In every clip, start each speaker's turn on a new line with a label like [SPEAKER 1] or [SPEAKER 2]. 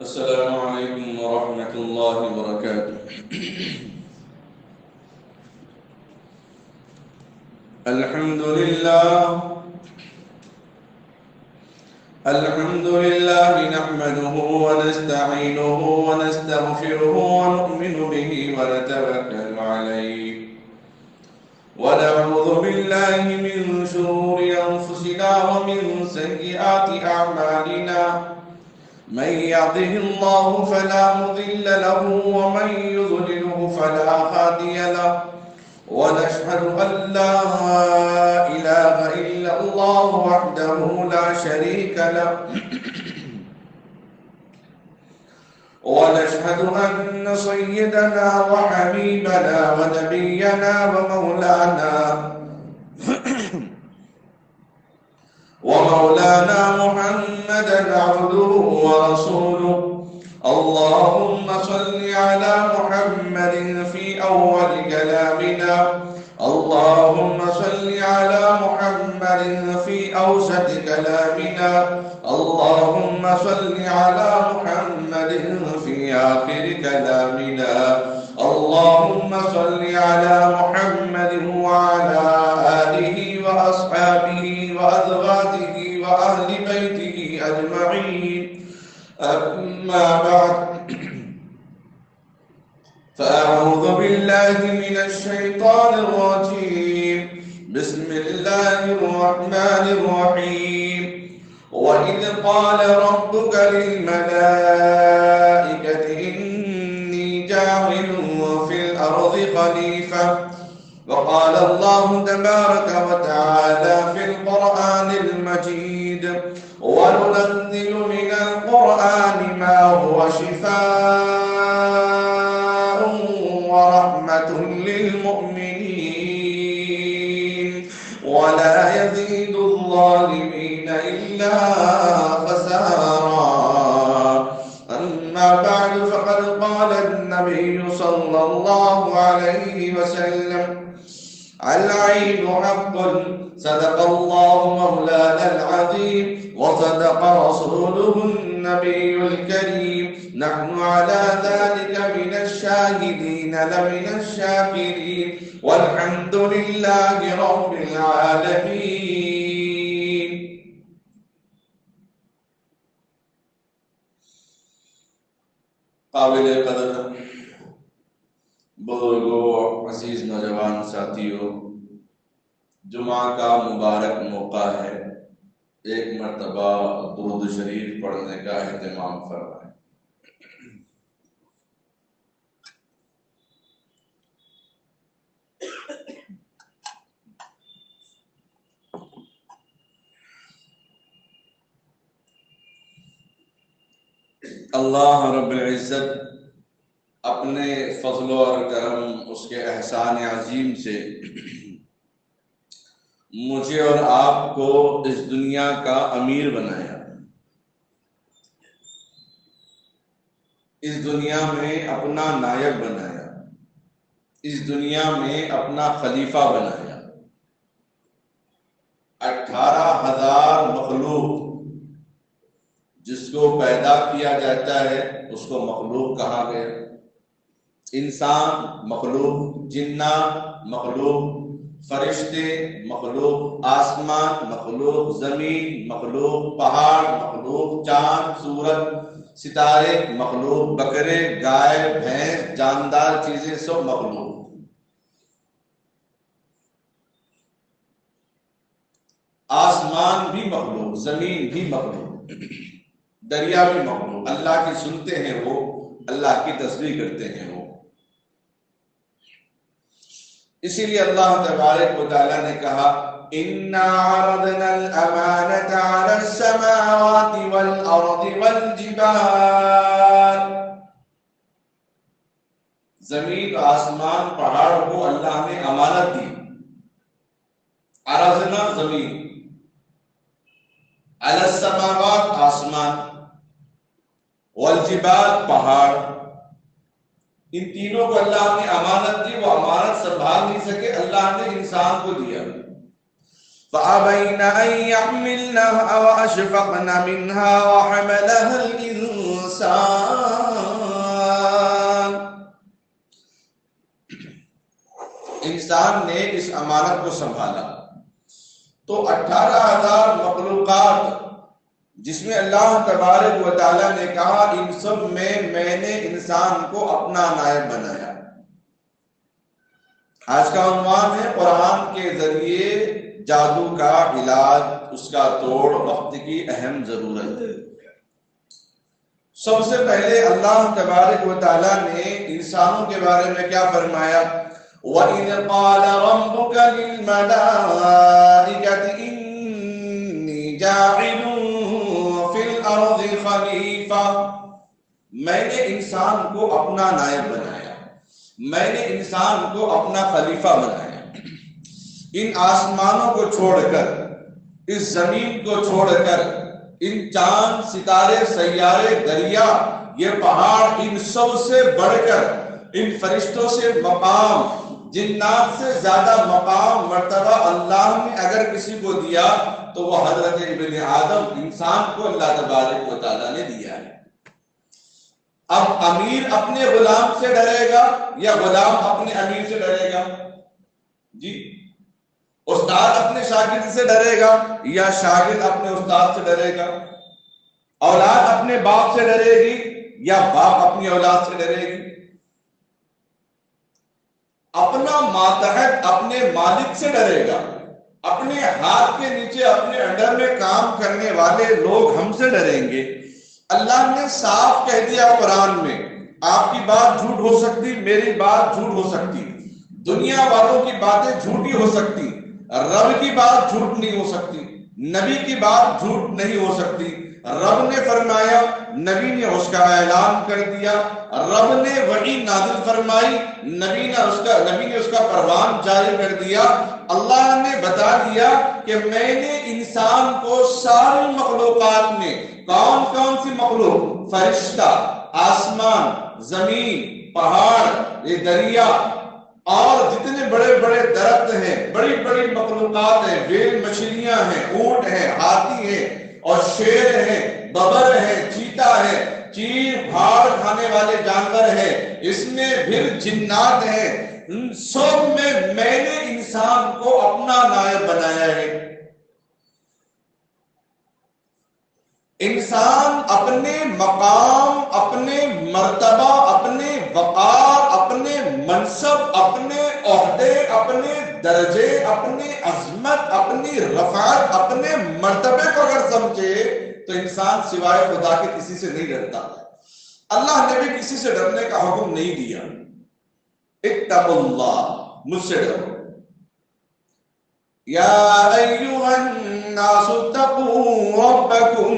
[SPEAKER 1] السلام عليكم ورحمة الله وبركاته. الحمد لله نحمده ونستعينه ونستغفره ونؤمن به ونتوكل عليه ونعوذ بالله من شرور أنفسنا ومن سيئات أعمالنا. من يهده الله فلا مضل له ومن يضلله فلا هادي له، ونشهد أن لا إله إلا الله وحده لا شريك له، ونشهد أن سيدنا وحبيبنا ونبينا ومولانا محمدا عبده ورسوله. اللهم صل على محمد في أول كلامنا، اللهم صل على محمد في أوسط كلامنا، اللهم صل على محمد في آخر كلامنا، اللهم صل على محمد وعلى آله وأصحابه وأزواجه وأهل بيته أجمعين. أما بعد، فأعوذ بالله من الشيطان الرجيم. بسم الله الرحمن الرحيم. وإذ قال ربك للملائكة إني جاعل في الأرض خليفة، وقال الله تبارك وتعالى في القرآن المجيد: وننزل من القرآن ما هو شفاء ورحمة للمؤمنين ولا يزيد الظالمين إلا خسارا. أما بعد، فقد قال النبي صلى الله عليه وسلم: العيد حق، صدق الله مولانا العظيم وصدق رسوله النبي الكريم. نحن على ذلك من الشاهدين لمن الشاكرين، والحمد لله رب العالمين. قابل قدر بزرگوں، عزیز نوجوان ساتھیوں، جمعہ کا مبارک موقع ہے، ایک مرتبہ درود شریف پڑھنے کا اہتمام فرمائیں۔ اللہ رب العزت اپنے فضل و کرم، اس کے احسان عظیم سے مجھے اور آپ کو اس دنیا کا امیر بنایا، اس دنیا میں اپنا نائب بنایا، اس دنیا میں اپنا خلیفہ بنایا۔ 18,000 مخلوق جس کو پیدا کیا جاتا ہے اس کو مخلوق کہا گیا۔ انسان مخلوق، جنات مخلوق، فرشتے مخلوق، آسمان مخلوق، زمین مخلوق، پہاڑ مخلوق، چاند سورج ستارے مخلوق، بکرے گائے بھینس جاندار چیزیں سب مخلوق۔ آسمان بھی مخلوق، زمین بھی مخلوق، دریا بھی مخلوق۔ اللہ کی سنتے ہیں وہ، اللہ کی تسبیح کرتے ہیں وہ۔ اسی لیے اللہ تبارک و تعالیٰ نے کہا: اِنَّا عَرَضْنَا الْأَمَانَةَ عَلَى السَّمَاوَاتِ وَالْأَرْضِ وَالْجِبَالِ۔ زمین، آسمان، پہاڑ کو اللہ نے امانت دی۔ عرضنا زمین، علی السماوات آسمان، والجبال پہاڑ، ان تینوں کو اللہ نے امانت دی۔ وہ امانت سنبھال نہیں سکے، اللہ نے انسان کو دیا۔ فَأَبَيْنَ أَن يَحْمِلْنَهَا وَأَشْفَقْنَ مِنْهَا وَحَمَلَهَا الْإِنسَانُ انسان نے اس امانت کو سنبھالا تو 18,000 مخلوقات جس میں اللہ تبارک و تعالیٰ نے کہا ان سب میں نے انسان کو اپنا نائب بنایا. آج کا عنوان ہے قرآن کے ذریعے جادو کا علاج، اس کا توڑ، وقت کی اہم ضرورت. سب سے پہلے اللہ تبارک و تعالیٰ نے انسانوں کے بارے میں کیا فرمایا؟ وَإِذْ قَالَ رَبُّكَ لِلْمَلَائِكَةِ إِنِّي جَاعِلٌ فِي الْأَرْضِ خَلِيفَةً. میں نے انسان کو اپنا نائب بنایا، میں نے انسان کو اپنا خلیفہ بنایا. ان آسمانوں کو چھوڑ کر، اس زمین کو چھوڑ کر، ان چاند، ستارے، سیارے، دریا، یہ پہاڑ، ان سب سے بڑھ کر، ان فرشتوں سے مقام، جنات سے زیادہ مقام، مرتبہ اللہ نے اگر کسی کو دیا تو وہ حضرت ابن آدم انسان کو اللہ تبارک و تعالیٰ نے دیا ہے. اب امیر اپنے غلام سے ڈرے گا یا غلام اپنے امیر سے ڈرے گا؟ جی. استاد اپنے شاگرد سے ڈرے گا یا شاگرد اپنے استاد سے ڈرے گا؟ اولاد اپنے باپ سے ڈرے گی یا باپ اپنی اولاد سے ڈرے گی؟ اپنا ماتحت اپنے مالک سے ڈرے گا. اپنے ہاتھ کے نیچے، اپنے انڈر میں کام کرنے والے لوگ ہم سے ڈریں گے. اللہ نے صاف کہہ دیا قرآن میں، آپ کی بات جھوٹ ہو سکتی، میری بات جھوٹ ہو سکتی، دنیا والوں کی باتیں جھوٹی ہو سکتی، رب کی بات جھوٹ نہیں ہو سکتی، نبی کی بات جھوٹ نہیں ہو سکتی. رب نے فرمایا، نبی نے اس کا اعلان کر دیا. رب نے وحی نازل فرمائی، نبی نے اس کا پروان جاری کر دیا. اللہ نے بتا دیا کہ میں نے انسان کو ساری مخلوقات میں، کون کون سی مخلوق؟ فرشتہ، آسمان، زمین، پہاڑ، یہ دریا اور جتنے بڑے بڑے درخت ہیں، بڑی بڑی مخلوقات ہیں، ویل مچھلیاں ہیں، اونٹ ہیں، ہاتھی ہیں اور شیر ہیں، ببر ہے، چیتا ہے، چیر بھاڑ کھانے والے جانور ہیں، اس میں پھر جنات ہیں. ان سب میں نے انسان کو اپنا نائب بنایا ہے. انسان اپنے مقام، اپنے مرتبہ، اپنے وقار، اپنے منصب، اپنے عہدے، اپنے درجے، اپنی عظمت، اپنی رفعت، اپنے مرتبے کو اگر سمجھے تو انسان سوائے خدا کے کسی سے نہیں ڈرتا. اللہ نے بھی کسی سے ڈرنے کا حکم نہیں دیا. اتقوا اللہ، مجھ سے ڈرو. یا ایھا الناس اتقوا ربکم،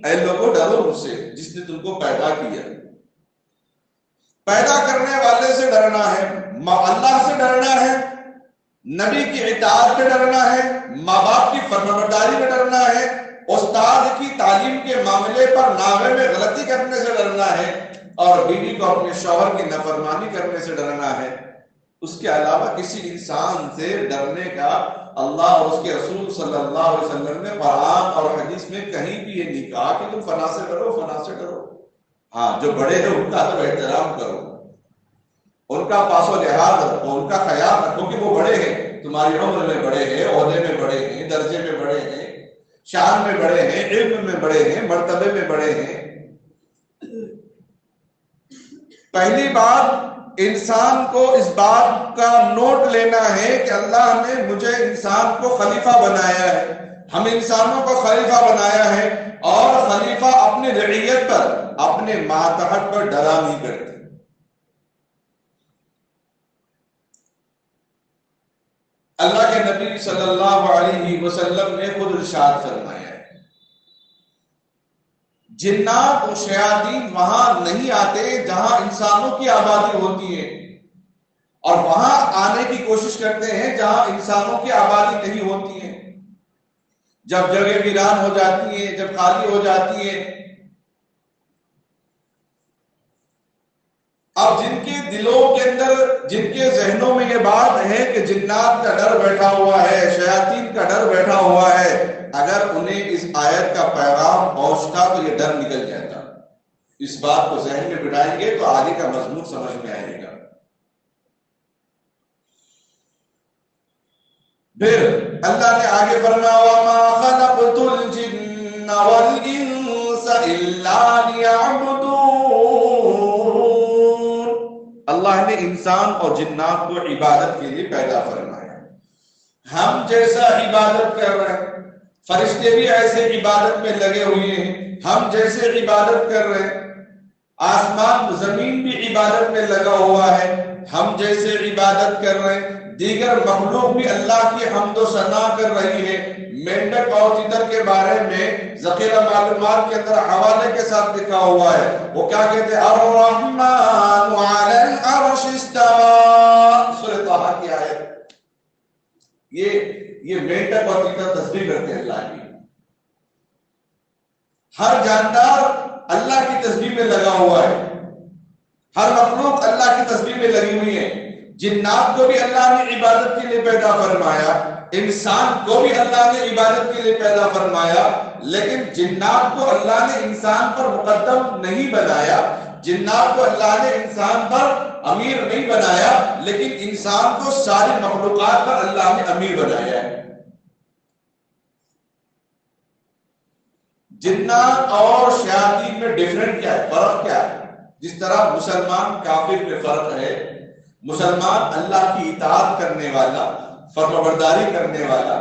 [SPEAKER 1] اے لوگوں ڈرو مجھ سے جس نے تم کو پیدا کیا. پیدا کرنے والے سے ڈرنا ہے، اللہ سے ڈرنا ہے، نبی کی اطاعت پہ ڈرنا ہے، ماں باپ کی فرمانبرداری میں ڈرنا ہے، استاد کی تعلیم کے معاملے پر ناوے میں غلطی کرنے سے ڈرنا ہے، اور بیوی کو اپنے شوہر کی نافرمانی کرنے سے ڈرنا ہے. اس کے علاوہ کسی انسان سے ڈرنے کا اللہ اور اس کے رسول صلی اللہ علیہ وسلم نے قرآن اور حدیث میں کہیں بھی یہ نہیں کہا کہ تم فلاں سے ڈرو، فلاں سے ڈرو. ہاں، جو بڑے ہیں ان کا تو احترام کرو، ان کا پاس و لحاظ رکھو، ان کا خیال رکھو کہ وہ بڑے ہیں، تمہاری عمر میں بڑے ہیں، عہدے میں بڑے ہیں، درجے میں بڑے ہیں، شان میں بڑے ہیں، علم میں بڑے ہیں، مرتبے میں بڑے ہیں. پہلی بات، انسان کو اس بات کا نوٹ لینا ہے کہ اللہ نے مجھے انسان کو خلیفہ بنایا ہے، ہم انسانوں کو خلیفہ بنایا ہے، اور خلیفہ اپنی رعیت پر، اپنے ماتحت پر ڈرا نہیں کرتے. اللہ کے نبی صلی اللہ علیہ وسلم نے خود ارشاد فرمایا ہے، جنات و شیاطین وہاں نہیں آتے جہاں انسانوں کی آبادی ہوتی ہے، اور وہاں آنے کی کوشش کرتے ہیں جہاں انسانوں کی آبادی نہیں ہوتی ہے. جب جگہ ویران ہو جاتی ہے، جب خالی ہو جاتی ہے. اب جن کے دلوں کے اندر، جن کے ذہنوں میں یہ بات ہے کہ جنات کا ڈر بیٹھا ہوا ہے، شیاطین کا ڈر بیٹھا ہوا ہے، اگر انہیں اس آیت کا پیغام پہنچتا تو یہ ڈر نکل جاتا. اس بات کو ذہن میں بٹھائیں گے تو آگے کا مضمون سمجھ میں آئے گا. پھر اللہ نے آگے فرمایا وَمَا خَلَقْتُ الْجِنَّ وَالْإِنسَ إِلَّا لِيَعْبُدُونَ. اللہ نے انسان اور جنات کو عبادت کے لیے پیدا فرمایا. ہم جیسا عبادت کر رہے ہیں، فرشتے بھی ایسے عبادت میں لگے ہوئے ہیں، ہم جیسے عبادت کر رہے ہیں، آسمان زمین بھی عبادت میں لگا ہوا ہے، ہم جیسے عبادت کر رہے ہیں، دیگر مخلوق بھی اللہ کی حمد و ثنا کر رہی ہے. مینڈک اور تیتر کے بارے میں ذخیرہ معلومات کے اندر حوالے کے ساتھ لکھا ہوا ہے، وہ کیا کہتے ہیں الرحمن علی العرش استوى. سورہ طہ کی آیت. یہ مینڈک اور تیتر تسبیح کرتے ہیں اللہ کی. ہر جاندار اللہ کی تسبیح میں لگا ہوا ہے، ہر مخلوق اللہ کی تسبیح میں لگی ہوئی ہے. جنات کو بھی اللہ نے عبادت کے لیے پیدا فرمایا، انسان کو بھی اللہ نے عبادت کے لیے پیدا فرمایا، لیکن جنات کو اللہ نے انسان پر مقدم نہیں بنایا، جنات کو اللہ نے انسان پر امیر نہیں بنایا، لیکن انسان کو ساری مخلوقات پر اللہ نے امیر بنایا ہے. جنات اور شیاطین میں ڈیفرنٹ کیا ہے، فرق کیا ہے؟ جس طرح مسلمان کافر میں فرق ہے، مسلمان اللہ کی اطاعت کرنے والا، فرمانبرداری کرنے والا،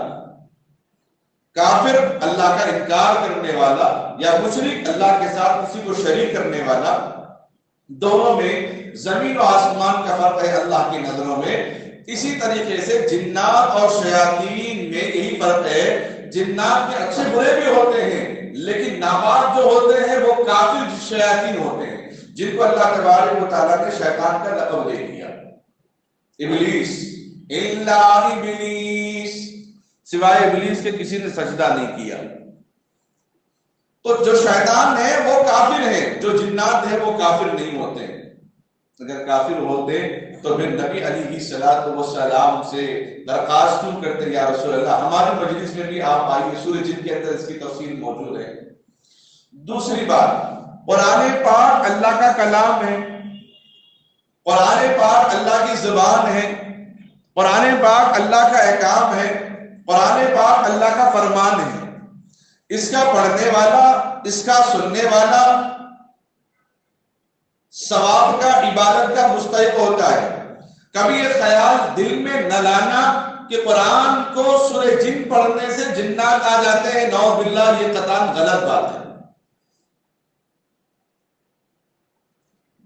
[SPEAKER 1] کافر اللہ کا انکار کرنے والا، یا مشرک اللہ کے ساتھ کسی کو شریک کرنے والا. دونوں میں زمین و آسمان کا فرق ہے اللہ کی نظروں میں. اسی طریقے سے جنات اور شیاطین میں یہی فرق ہے. جنات کے اچھے برے بھی ہوتے ہیں، لیکن ناپاک جو ہوتے ہیں وہ کافر شیاطین ہوتے ہیں، جن کو اللہ تبارک و تعالیٰ نے شیطان کا لقب دے دیا. ابلیس الا ابلیس، سوائے ابلیس کے کسی نے سجدہ نہیں کیا. تو جو شیطان ہے وہ کافر ہے، جو جنات ہیں وہ کافر نہیں ہوتے. اگر کافر ہوتے تو پھر نبی علیہ السلام سے درخواست کیوں کرتے یا رسول اللہ ہمارے مجلس میں بھی آپ آئیے. سورہ جن کے اندر اس کی تفصیل موجود ہے. دوسری بات، قرآن پاک اللہ کا کلام ہے، قرآن پاک اللہ کی زبان ہے، قرآن پاک اللہ کا احکام ہے، قرآن پاک اللہ کا فرمان ہے. اس کا پڑھنے والا، اس کا سننے والا ثواب کا، عبادت کا مستحق ہوتا ہے. کبھی یہ خیال دل میں نہ لانا کہ قرآن کو سورہ جن پڑھنے سے جنات آ جاتے ہیں، نعوذ باللہ، یہ قطعاً غلط بات ہے.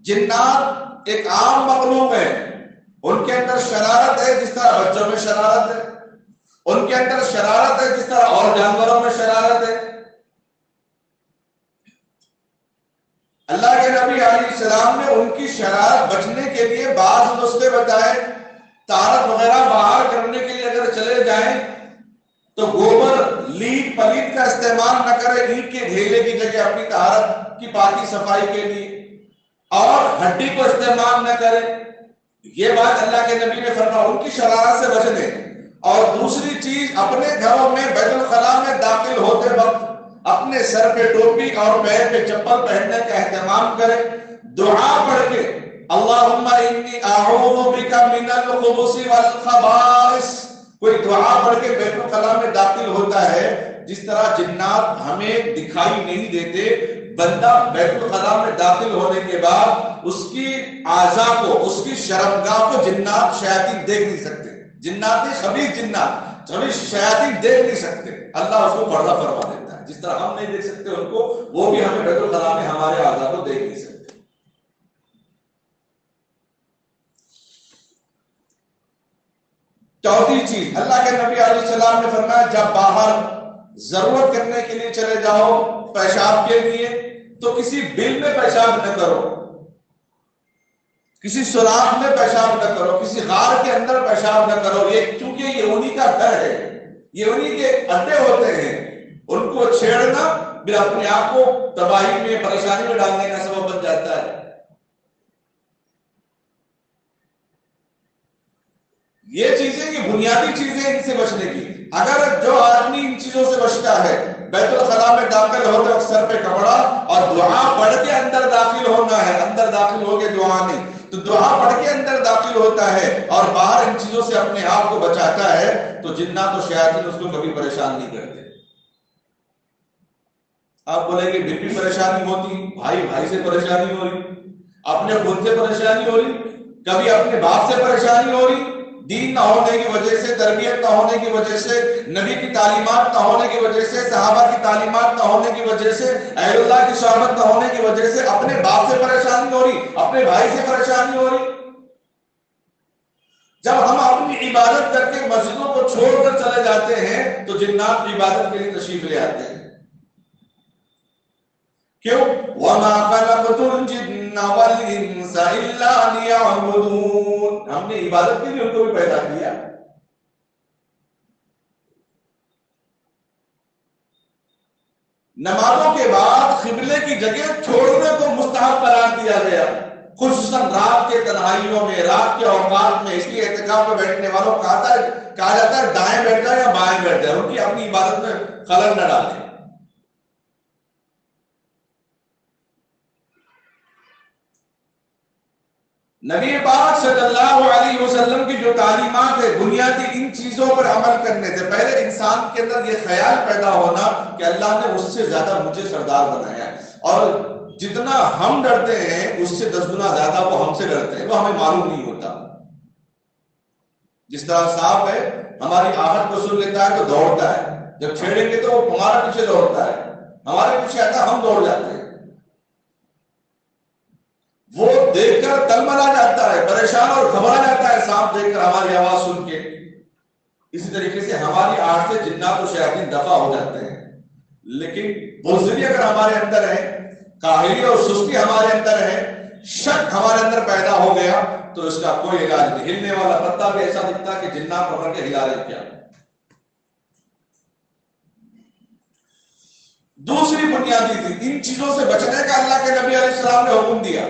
[SPEAKER 1] جنات ایک عام مخلوق ہے، ان کے اندر شرارت ہے جس طرح بچوں میں شرارت ہے، ان کے اندر شرارت ہے جس طرح اور جانوروں میں شرارت ہے. اللہ کے نبی علیہ السلام نے ان کی شرارت بچنے کے لیے بعض نسخے بتائے. طہارت وغیرہ باہر کرنے کے لیے اگر چلے جائیں تو گوبر، لیٹ، پلیت کا استعمال نہ کرے اینٹ کے ڈھیلے کی جگہ اپنی طہارت کی پاکی صفائی کے لیے، اور ہڈی کو استعمال نہ کرے. یہ بات اللہ کے نبی نے فرمایا ان کی شرارت سے بچنے. اور دوسری چیز، اپنے گھروں میں بیت الخلاء میں داخل ہوتے وقت اپنے سر پہ ٹوپی اور پیر پہ چپل پہننے کا اہتمام کرے. دعا پڑھ کے اللہم انی اعوذ بک من الخبث والخبائث، کوئی دعا پڑھ کے بیت الخلاء میں داخل ہوتا ہے. جس طرح جنات ہمیں دکھائی نہیں دیتے، بندہ بیت الخلاء میں داخل ہونے کے بعد اس کی اعضاء کو، اس کی شرمگاہ کو جنات شیاطین دیکھ نہیں سکتے. جنات خبیث جنات، خبیث شیاطین دیکھ نہیں سکتے. اللہ اس کو پردہ فرما دیتا ہے. جس طرح ہم نہیں دیکھ سکتے ان کو، وہ بھی ہمیں بیت الخلاء میں ہمارے اعضاء کو دیکھ نہیں سکتے. چوتھی چیز، اللہ کے نبی علیہ السلام نے فرمایا جب باہر ضرورت کرنے کے لیے چلے جاؤ پیشاب کے لیے تو کسی بل میں پیشاب نہ کرو، کسی سوراخ میں پیشاب نہ کرو، کسی غار کے اندر پیشاب نہ کرو. یہ چونکہ یہ انہی کا گھر ہے، یہ انہی کے اڈے ہوتے ہیں، ان کو چھیڑنا پھر اپنے آپ کو تباہی میں، پریشانی میں ڈالنے کا سبب بن جاتا ہے. یہ چیزیں، یہ بنیادی چیزیں ان سے بچنے کی. اگر جو آدمی ان چیزوں سے بچتا ہے بیت الخلاء میں داخل ہوتے وقت سر پہ کپڑا اور دعا پڑھ کے اندر داخل ہونا ہے، اندر داخل ہو کے دعا نہیں، تو دعا پڑھ کے اندر داخل ہوتا ہے اور باہر ان چیزوں سے اپنے آپ کو بچاتا ہے، تو جنات و شیاطین اس کو کبھی پریشان نہیں کرتے۔ آپ بولیں گے پھر بھی پریشانی ہوتی، بھائی بھائی سے پریشانی ہو رہی، اپنے خود سے پریشانی ہو رہی، کبھی اپنے باپ سے پریشانی ہو رہی، دین نہ ہونے کی وجہ سے، تربیت نہ ہونے کی وجہ سے، نبی کی تعلیمات نہ ہونے کی وجہ سے، صحابہ کی تعلیمات نہ ہونے کی وجہ سے، اہل اللہ کی صحبت نہ ہونے کی وجہ سے اپنے باپ سے پریشانی ہو رہی، اپنے بھائی سے پریشانی ہو رہی۔ جب ہم اپنی عبادت کر کے مسجدوں کو چھوڑ کر چلے جاتے ہیں تو جنات کی عبادت کے لیے تشریف لے آتے ہیں۔ کیوں؟ وَمَا خَلَقْتُ الْجِنَّ وَالْإِنسَ إِلَّا لِيَعْبُدُونِ، ہم نے عبادت کے لیے ان کو بھی پیدا کیا۔ نمازوں کے بعد قبلے کی جگہ چھوڑنے کو مستحب قرار دیا گیا، خصوصاً رات کے تنہائیوں میں، رات کے اوقات میں۔ اس لیے اعتکاف میں بیٹھنے والوں کو کہا جاتا ہے دائیں بیٹھ جائے یا بائیں بیٹھ جائے، ان کی اپنی عبادت میں خلل نہ ڈالیں۔ نبی پاک صلی اللہ علیہ وسلم کی جو تعلیمات ہے بنیادی ان چیزوں پر عمل کرنے سے پہلے انسان کے اندر یہ خیال پیدا ہونا کہ اللہ نے اس سے زیادہ مجھے سردار بنایا ہے، اور جتنا ہم ڈرتے ہیں اس سے 10 گنا زیادہ وہ ہم سے ڈرتے ہیں، وہ ہمیں معلوم نہیں ہوتا۔ جس طرح سانپ ہے ہماری آہٹ کو سن لیتا ہے تو دوڑتا ہے، جب چھیڑیں گے تو وہ ہمارا پیچھے دوڑتا ہے، ہمارے پیچھے آتا ہے، ہم دوڑ جاتے ہیں۔ وہ دیکھ کر تلملا جاتا ہے، پریشان اور گھبرا جاتا ہے سانپ دیکھ کر ہماری آواز سن کے۔ اسی طریقے سے ہماری آہٹ سے جنات و شیاطین دفع ہو جاتے ہیں، لیکن بزدلی اگر ہمارے اندر ہے، کاہلی اور سستی ہمارے اندر ہے، شک ہمارے اندر پیدا ہو گیا تو اس کا کوئی علاج نہیں۔ ہلنے والا پتا بھی ایسا دکھتا کہ جنات پکڑ کے ہلا رہے کیا۔ دوسری بنیادی تھی، ان چیزوں سے بچنے کا اللہ کے نبی علیہ السلام نے حکم دیا،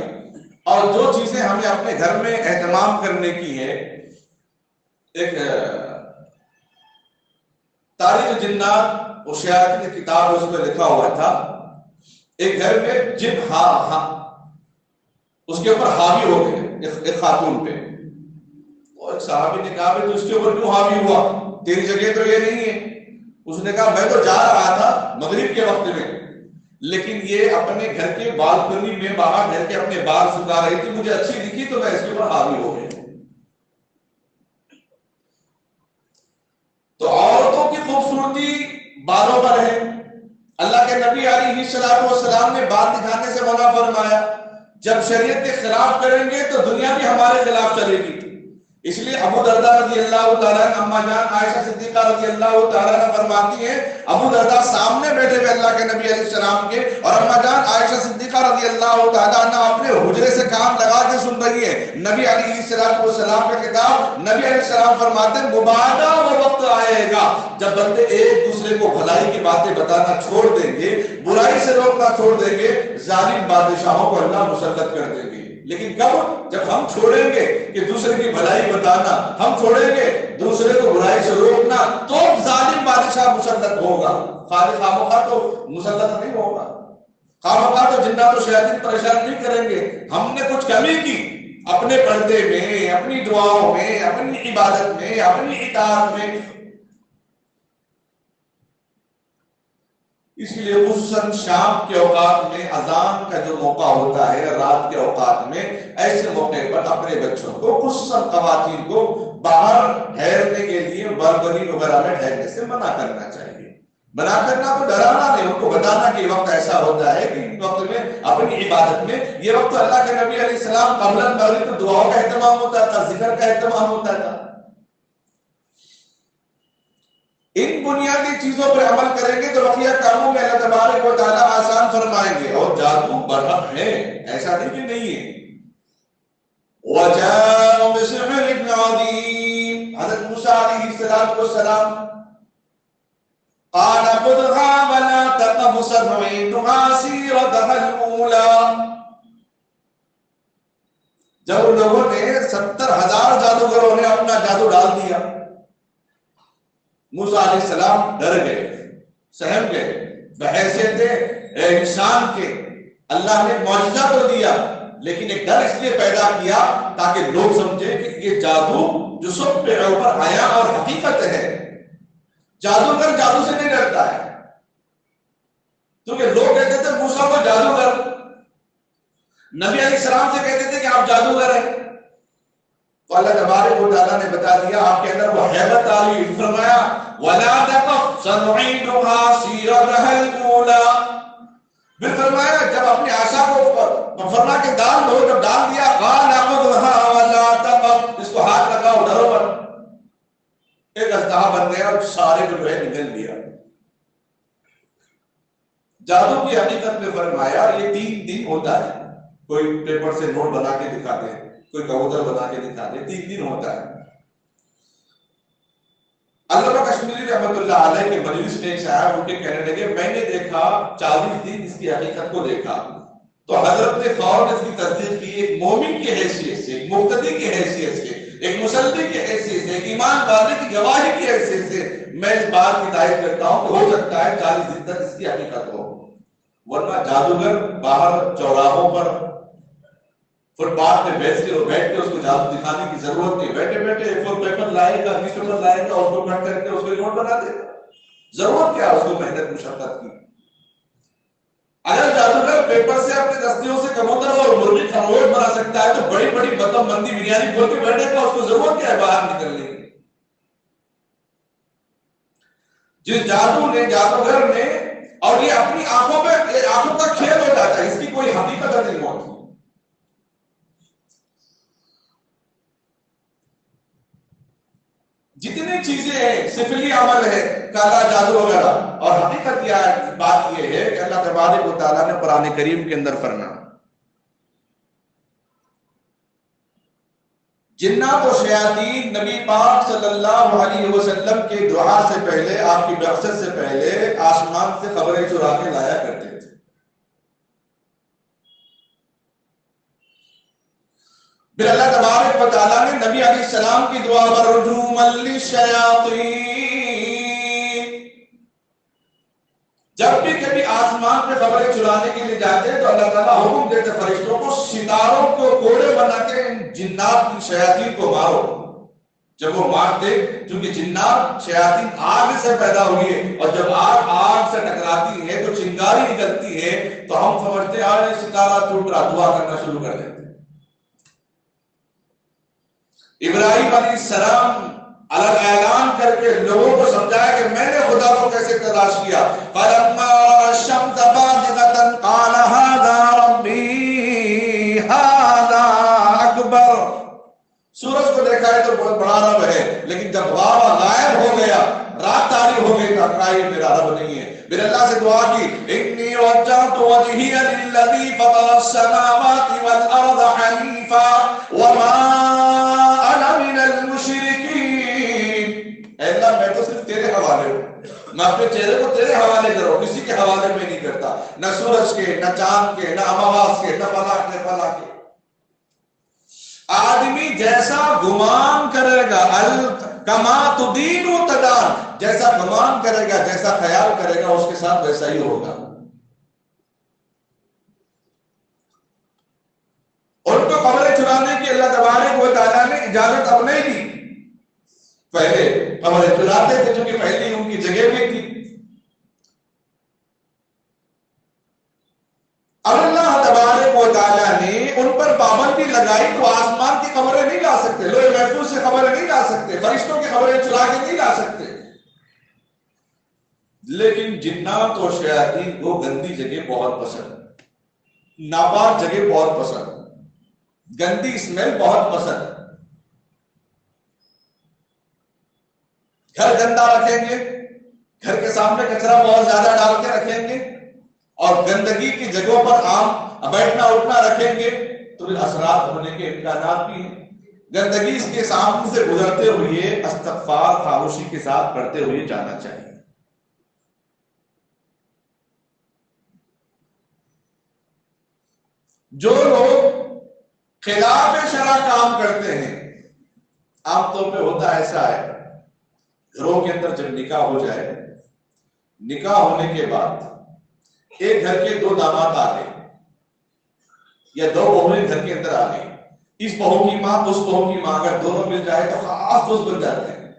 [SPEAKER 1] اور جو چیزیں ہمیں اپنے گھر میں اہتمام کرنے کی ہے، ایک تاریخ جنات و شیاطین کی کتاب اس میں لکھا ہوا تھا، ایک گھر میں جن اس کے اوپر حاوی ہو گئے ایک خاتون پہ، اور ایک صحابی نے کہا تو اس کے اوپر کیوں حاوی ہوا، تیری جگہ تو یہ نہیں ہے۔ اس نے کہا میں تو جا رہا تھا مغرب کے وقت میں، لیکن یہ اپنے گھر کے بالکنی میں باہر گھر کے اپنے بال سکھا رہی تھی، مجھے اچھی دکھی تو میں اس کے اوپر حاوی ہو گیا۔ تو عورتوں کی خوبصورتی بالوں پر ہے۔ اللہ کے نبی علیہ السلام نے بال دکھانے سے منع فرمایا، جب شریعت کے خلاف کریں گے تو دنیا بھی ہمارے خلاف چلے گی۔ اس لیے ابو درداء رضی اللہ تعالیٰ عنہ، اما جان عائشہ صدیقہ رضی اللہ تعالیٰ عنہ فرماتی ہیں، ابو درداء سامنے بیٹھے ہوئے اللہ کے نبی علیہ السلام کے، اور اما جان عائشہ صدیقہ رضی اللہ تعالیٰ عنہ اپنے حجرے سے کام لگا کے سن رہی ہے نبی علیہ السلام کا کتاب۔ نبی علیہ السلام فرماتے ہیں مبادہ وہ وقت آئے گا جب بندے ایک دوسرے کو بھلائی کی باتیں بتانا چھوڑ دیں گے، برائی سے روکنا چھوڑ دیں گے، ظالم بادشاہوں کو اللہ مسلط کر دیں گے۔ لیکن کب؟ جب ہم چھوڑیں گے کہ دوسرے کی بھلائی بتانا، ہم چھوڑیں گے دوسرے کو برائی سے روکنا، تو ظالم بادشاہ مسلط ہوگا۔ خامخواہ تو مسلط نہیں ہوگا، خامخواہ تو جنات و شیاطین پریشان نہیں کریں گے۔ ہم نے کچھ کمی کی اپنے پردے میں، اپنی دعاؤں میں، اپنی عبادت میں، اپنی اطاعت میں، اس لیے خصوصاً شام کے اوقات میں اذان کا جو موقع ہوتا ہے، رات کے اوقات میں، ایسے موقع پر اپنے بچوں کو، خصوصاً خواتین کو باہر ٹھہرنے کے لیے بالکنی وغیرہ میں ٹھہرنے سے منع کرنا چاہیے۔ منع کرنا تو ڈرانا نہیں، ان کو بتانا کہ وقت ایسا ہوتا ہے کہ ان وقت میں اپنی عبادت میں، یہ وقت اللہ کے نبی علیہ السلام قبل المغرب دعاؤں کا اہتمام ہوتا تھا، ذکر کا اہتمام ہوتا تھا۔ ان بنیادی چیزوں پر عمل کریں گے تو بقیہ کاموں میں اللہ تبارک و تعالیٰ آسان فرمائیں گے۔ اور جادو برحق ہے، ایسا نہیں کہ نہیں ہے۔ وَجَاءُوا بِسِحْرٍ عَظِيمٍ، حضرت موسیٰ علیہ السلام قَالَ خُذْهَا وَلَا تَخَفْ سَنُعِيدُهَا سِيرَتَهَا الْأُولَىٰ، جب ان لوگوں نے 70,000 جادوگروں نے اپنا جادو ڈال دیا، موسیٰ علیہ السلام ڈر گئے، سہم گئے، بحیثیت انسان کے اللہ نے معجزہ تو دیا، لیکن ایک ڈر اس لیے پیدا کیا تاکہ لوگ سمجھے کہ یہ جادو جو سب پہ اوپر آیا اور حقیقت ہے۔ جادوگر جادو سے نہیں ڈرتا ہے، کیونکہ لوگ کہتے تھے موسیٰ کو جادوگر، نبی علیہ السلام سے کہتے تھے کہ آپ جادوگر ہیں، تو اللہ تبارک و تعالیٰ نے بتا دیا آپ کے اندر وہ ہیبت آئی، فرمایا وَلَا تَخَفْ سَنُعِيدُهَا سِيرَتَهَا الْأُولَىٰ۔ پھر فرمایا جب اپنے آشا کو فرما کے ڈال دو، جب ڈال دیا قَالَ خُذْهَا وَلَا تَخَفْ، اس کو ہاتھ لگاؤ ڈرو مت، ایک اژدہا بن گیا اور سارے کو جو ہے نگل لیا۔ جادو کی حقیقت میں فرمایا یہ 3 دن ہوتا ہے، کوئی پیپر سے نوٹ بنا کے دکھاتے ہیں، کوئی کبوتر بنا کے دکھاتے ہیں، 3 دن ہوتا ہے۔ علامہ کشمیری رحمۃ اللہ علیہ کے مجلس میں ایک صاحب اٹھ کے کہنے لگے میں نے دیکھا 40 دن اس کی حقیقت کو دیکھا، تو حضرت نے فوراً اس کی تصدیق کی، ایک مومن کی حیثیت سے، ایک مقتدی کی حیثیت سے، ایک مسلم کی حیثیت سے، ایک ایمان والے کی گواہی کی حیثیت سے میں اس بات کی تائید کرتا ہوں کہ ہو سکتا ہے 40 دن تک اس کی حقیقت ہو، ورنہ جادوگر باہر چوراہوں پر فٹ پاتھ میں بیٹھ کے اس کو جادو دکھانے کی ضرورت نہیں، بیٹھے بیٹھے A4 پیپر لائے گا، نیوز پیپر لائے گا، اس کو کٹ کر کے اس کو نوٹ بنا دے گا، ضرورت کیا اس کو محنت مشقت کی۔ اگر جادوگر پیپر سے اپنے دستیوں سے کبوتر اور مرغی خرگوش بنا سکتا ہے تو بڑی بڑی بطم بندی بریانی کھول کے بیٹھے گا، اس کو ضرورت کیا ہے باہر نکلنے کی۔ جس جادو نے، جادوگر نے، اور یہ اپنی آنکھوں پہ، آنکھوں کا کھیل ہو جاتا ہے، اس کی کوئی حقیقت نہیں ہوتی۔ جتنی چیزیں ہیں، سفلی عمل ہے، کالا جادو وغیرہ، اور حقیقت یہ بات یہ ہے کہ اللہ تبارک و تعالیٰ نے قرآن کریم کے اندر فرمایا جنات و شیاطین نبی پاک صلی اللہ علیہ وسلم کے دعا سے پہلے، آپ کی بعثت سے پہلے آسمان سے خبریں چرا کے لایا کرتے تھے۔ پھر اللہ تبارک و تعالیٰ نے نبی علیہ السلام کی دعا وَرُجُومًا لِلشَّيَاطِينِ، جب بھی کبھی آسمان پہ خبریں چلانے کے لیے جاتے تو اللہ تعالیٰ حکم دیتے فرشتوں کو ستاروں کو کوڑے بنا کے ان جنات کی شیاطین کو مارو۔ جب وہ مارتے، چونکہ جنات شیاطین آگ سے پیدا ہوئی ہے، اور جب آگ سے ٹکراتی ہے تو چنگاری نکلتی ہے، تو ہم سمجھتے ہیں ستارہ ٹوٹ رہا، دعا کرنا شروع کر دیتے۔ ابراہیم علیہ السلام الگ اعلان کر کے لوگوں کو سمجھایا کہ میں نے خدا کو کیسے تلاش کیا۔ فَلَمَّا رَأَى الشَّمْسَ بَازِغَةً قَالَ هَذَا رَبِّي هَذَا أَكْبَرُ، سورج کو دیکھا ہے تو بہت بڑا رب ہے، لیکن جب غائب ہو گیا، رات تاری ہو گئی، تو یہ میرا رب نہیں ہے۔ پھر اللہ سے دعا کی إِنِّي وَجَّهْتُ وَجْهِيَ لِلَّذِي فَطَرَ السَّمَاوَاتِ وَالْأَرْضَ حَنِيفًا وَمَا أَنَا مِنَ الْمُشْرِكِينَ، اے اللہ میں تو صرف تیرے حوالے ہوں، میں اپنے چہرے کو تیرے حوالے کرو، کسی کے حوالے میں نہیں کرتا، نہ سورج کے، نہ چاند کے، نہ امواس کے، نہ فلاک کے فلاک کے۔ آدمی جیسا گمان کرے گا، کما تدین و تدان، جیسا گمان کرے گا، جیسا خیال کرے گا، اس کے ساتھ ویسا ہی ہوگا۔ ان کو خبریں چرانے کی اللہ تبارک و تعالیٰ نے اجازت اب نہیں دی، پہلے خبریں چراتے تھے چونکہ پہلے ان کی جگہ بھی تھی۔ اب اللہ تبارک و تعالیٰ نے ان پر پابندی لگائی تو آسمان کی خبریں نہیں لا سکتے، لوح محفوظ سے خبریں نہیں لا سکتے، فرشتوں کی خبریں چلا کے نہیں لا سکتے، لیکن جنات اور شیاطین کو گندی جگہ بہت پسند، ناپاک جگہ بہت پسند، گندی اسمیل بہت پسند۔ گھر گندا رکھیں گے، گھر کے سامنے کچرا بہت زیادہ ڈال کے رکھیں گے، اور گندگی کی جگہوں پر عام بیٹھنا اٹھنا رکھیں گے تو اثرات ہونے کے امکانات بھی ہیں۔ گندگی اس کے سامنے سے گزرتے ہوئے استغفار خاموشی کے ساتھ کرتے ہوئے جانا چاہیے۔ جو لوگ خلاف شرع کام کرتے ہیں، عام طور پہ ہوتا ایسا ہے، گھروں کے اندر جب نکاح ہو جائے، نکاح ہونے کے بعد ایک گھر کے دو داماد آ گئے یا دو بہویں گھر کے اندر آ گئی، اس بہو کی ماں اس بہو کی ماں اگر دونوں مل جائے تو خاص دوست بن جاتے ہیں،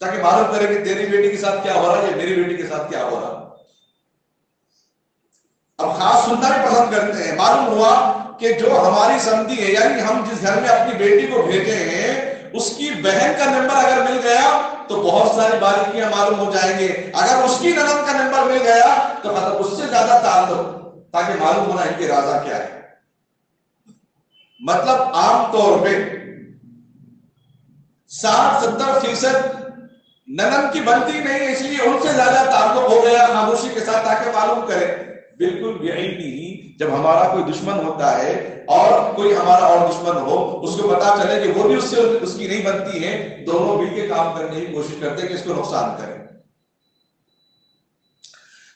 [SPEAKER 1] تاکہ معلوم کرے کہ تیری بیٹی کے ساتھ کیا ہو رہا ہے یا میری بیٹی کے ساتھ کیا ہو رہا۔ اب خاص سننا بھی پسند کرتے ہیں۔ معلوم ہوا کہ جو ہماری سمدھی ہے، یعنی ہم جس گھر میں اپنی بیٹی کو بھیجے ہیں، اس کی بہن کا نمبر اگر مل گیا تو بہت ساری باریکیاں معلوم ہو جائیں گے، اگر اس کی نند کا نمبر مل گیا تو مطلب اس سے زیادہ تعلق، تاکہ معلوم ہونا ان کے ارادہ کیا ہے۔ مطلب عام طور پہ 60-70% ننن کی بنتی نہیں، اس لیے ان سے زیادہ تعلق ہو گیا خاموشی کے ساتھ، تاکہ معلوم کرے۔ بالکل یہی نہیں، جب ہمارا کوئی دشمن ہوتا ہے اور کوئی ہمارا اور دشمن ہو، اس کو پتا چلے کہ وہ بھی اس سے اس کی نہیں بنتی ہے، دونوں مل کے کام کرنے کی کوشش کرتے ہیں کہ اس کو نقصان کرے۔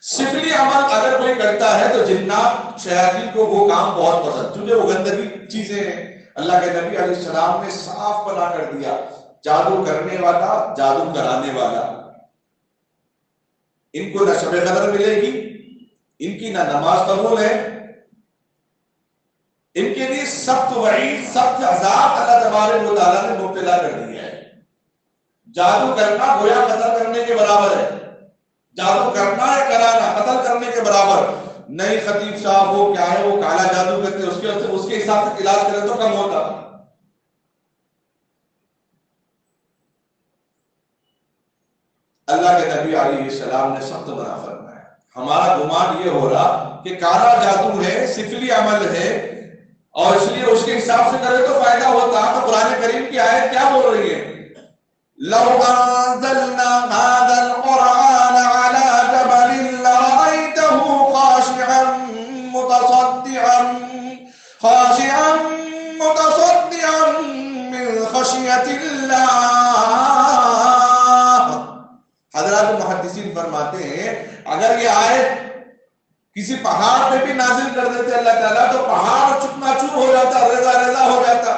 [SPEAKER 1] سفلی عمل اگر کوئی کرتا ہے تو جنات شیاطین کو وہ کام بہت پسند، کیونکہ وہ گندگی چیزیں ہیں۔ اللہ کے نبی علیہ السلام نے صاف منع کر دیا، جادو کرنے والا، جادو کرانے والا، ان کو نہ شب قدر ملے گی، ان کی نہ نماز قبول ہے، ان کے لیے سخت وعید، سخت عذاب اللہ تبارک و تعالیٰ نے مبتلا کر دیا ہے۔ جادو کرنا گویا قتل کرنے کے برابر ہے، جادو کرنا یا کرانا قتل کرنے کے برابر۔ نئی خطیب صاحب وہ کیا ہے، وہ کالا جادو کرتے ہیں، اس کے حساب سے علاج کرے تو کم ہوتا۔ اللہ کے نبی علیہ السلام نے سخت منع فرمایا۔ ہمارا گمان یہ ہو رہا کہ کالا جادو ہے، سفلی عمل ہے، اور اس لیے اس کے حساب سے کرے تو فائدہ ہوتا۔ تو قرآن کریم کی آیت کیا بول رہی ہے؟ لو انزلنا هذا القرآن على جبل لرأيته خاشعا متصدعا من خشية الله۔ حضرات محدثین فرماتے ہیں اگر یہ آیت کسی پہاڑ پہ بھی نازل کر دیتے اللہ تعالیٰ تو پہاڑ چکنا چور ہو جاتا، ریزہ ریزہ ہو جاتا،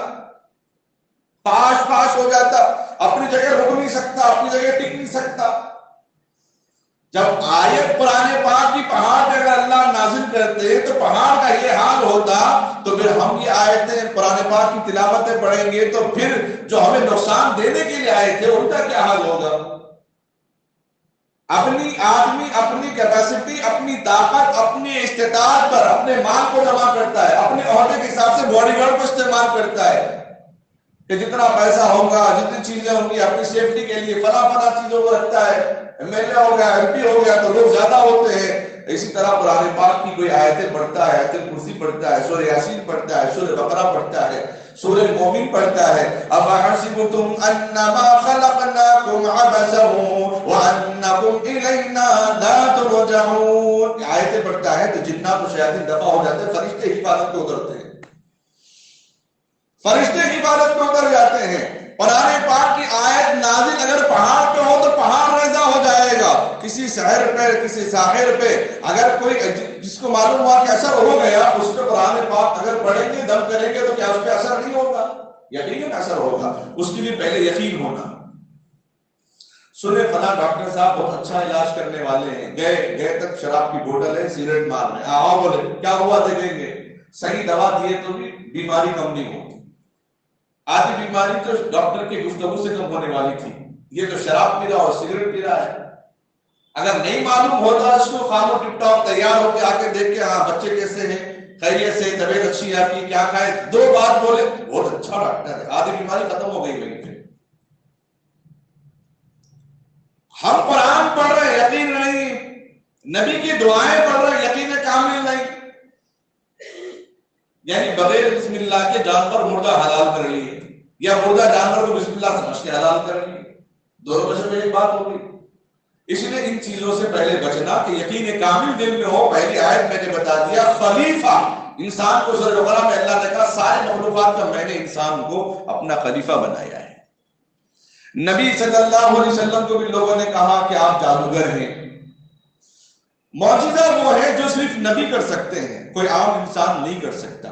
[SPEAKER 1] پاش پاش ہو جاتا، اپنی جگہ رک نہیں سکتا، اپنی جگہ ٹک نہیں سکتا۔ جب آیت قرآن پاک کی پہاڑ پہ اگر اللہ نازل کرتے تو پہاڑ کا یہ حال ہوتا، تو پھر ہم یہ آیتیں قرآن پاک کی تلاوتیں پڑھیں گے تو پھر جو ہمیں نقصان دینے کے لیے آئے تھے ان کا کیا حال ہوگا؟ اپنی آدمی اپنی کیپیسٹی، اپنی طاقت، اپنی استطاعت پر اپنے مال کو جمع کرتا ہے، اپنے عہدے کے حساب سے باڈی گارڈ کو استعمال کرتا ہے کہ جتنا پیسہ ہوگا، جتنی چیزیں ہوں گی، اپنی سیفٹی کے لیے فلاں چیزوں کو رکھتا ہے۔ ایم ایل اے ہو گیا، ایم پی ہو گیا تو لوگ زیادہ ہوتے ہیں۔ اسی طرح قرآن پاک کی کوئی آیتیں پڑھتا ہے، آیت الکرسی پڑھتا ہے، سورہ یاسین پڑھتا ہے، سورہ بقرہ پڑھتا ہے، سورہ مومن پڑھتا ہے۔ افحسبتم انما خلقناکم عبثا وانکم الینا لا ترجعون، آیتیں پڑھتا ہے تو جنات و شیاطین دفع ہو جاتے ہیں، فرشتے حفاظت کو اترتے ہیں، فرشتے حفاظت میں اتر جاتے ہیں۔ قرآن پاک کی آیت نازل اگر پہاڑ پہ ہو تو پہاڑ ریزہ ہو جائے گا، کسی شہر پہ، کسی ساحر پہ اگر کوئی جس کو معلوم ہوا کہ اثر ہو گیا، اس پہ قرآن پاک اگر پڑھیں گے، دم کریں گے تو کیا اس پہ اثر نہیں ہوگا؟ یقیناً اثر ہوگا، اس کے لیے پہلے یقین ہونا۔ سنے فلاں ڈاکٹر صاحب بہت اچھا علاج کرنے والے ہیں، گئے تک شراب کی بوتل ہے، سگریٹ مار رہے ہیں، آؤ بولے کیا ہوا دیکھیں گے، صحیح دوا دیے تو بھی بیماری کم نہیں ہوگی۔ آدھی بیماری تو ڈاکٹر کی گفتگو سے کم ہونے والی تھی، یہ تو شراب پی رہا اور سگریٹ پی رہا ہے۔ اگر نہیں معلوم ہوتا اس کو خامو ٹپ ٹاپ تیار ہو کے آ کے دیکھ کے، ہاں بچے کیسے ہیں، خیریت سے، طبیعت اچھی ہے آپ کی، کیا کھائے، دو بات بولے، بہت اچھا ڈاکٹر ہے، آدھی بیماری ختم ہو گئی میری پہ۔ ہم قرآن پڑھ رہے یقین نہیں، نبی کی دعائیں پڑھ رہے یقین کامل نہیں، یعنی بغیر بسم اللہ کے جانور مردہ حلال کر لیے یا مردہ جانور کو بسم اللہ سمجھ کے حلال کر لیے، دونوں میں سے ایک بات ہوگی۔ اس لیے ان چیزوں سے پہلے بچنا کہ یقین کامل دل میں ہو۔ پہلی آیت میں نے بتا دیا، خلیفہ انسان کو سورہ بقرہ میں اللہ نے کہا سارے مخلوقات کا میں نے انسان کو اپنا خلیفہ بنایا ہے۔ نبی صلی اللہ علیہ وسلم کو بھی لوگوں نے کہا کہ آپ جادوگر ہیں۔ معجزہ وہ ہے جو صرف نبی کر سکتے ہیں، کوئی عام انسان نہیں کر سکتا۔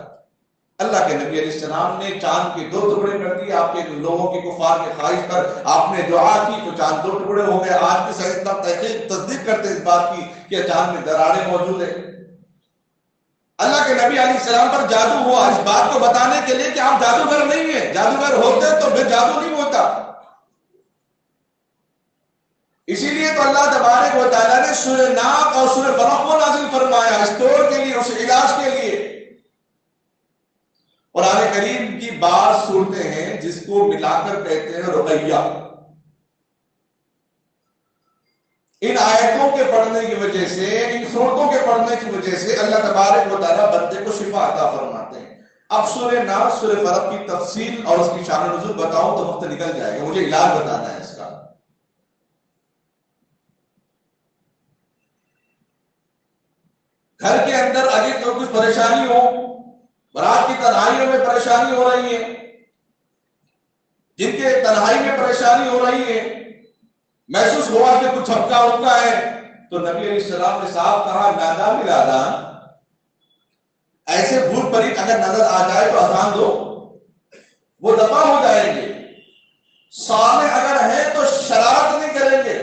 [SPEAKER 1] اللہ کے نبی علیہ السلام نے چاند کے 2 ٹکڑے کر دیے، آپ کے لوگوں کی کفار کے خواہش پر آپ نے دعا کی تو چاند 2 ٹکڑے ہو گئے۔ آج بھی سائنسداں تحقیق تصدیق کرتے اس بات کی کہ چاند میں دراڑیں موجود ہیں۔ اللہ کے نبی علیہ السلام پر جادو ہوا اس بات کو بتانے کے لیے کہ آپ جادوگر نہیں ہیں، جادوگر ہوتے تو پھر جادو نہیں ہوتا۔ اسی لیے تو اللہ تبارک و تعالیٰ نے سورہ ناق اور سورہ فلق کو نازل فرمایا اس توڑ کے لیے، اس علاج کے لیے۔ قرآن کریم کی بعض صورتیں ہیں جس کو ملا کر کہتے ہیں رقیہ۔ ان آیتوں کے پڑھنے کی وجہ سے، ان صورتوں کے پڑھنے کی وجہ سے اللہ تبارک و تعالیٰ بندے کو شفا عطا فرماتے ہیں۔ اب سورہ ناس سورہ فلق کی تفصیل اور اس کی شان و نزول بتاؤں تو وقت نکل جائے گا، مجھے علاج بتانا ہے اس کا۔ گھر کے اندر اگر تو کچھ پریشانی ہو، رات کی تنہائیوں میں پریشانی ہو رہی ہے، جن کے تنہائی میں پریشانی ہو رہی ہے، محسوس ہوا کہ کچھ ہلکا ہلکا ہے، تو نبی علیہ السلام نے صاحب کہا نادا ملادان، ایسے بھول پریت اگر نظر آ جائے تو اذان دو، وہ دفع ہو جائیں گے۔ سامنے اگر ہے تو شرارت نہیں کریں گے،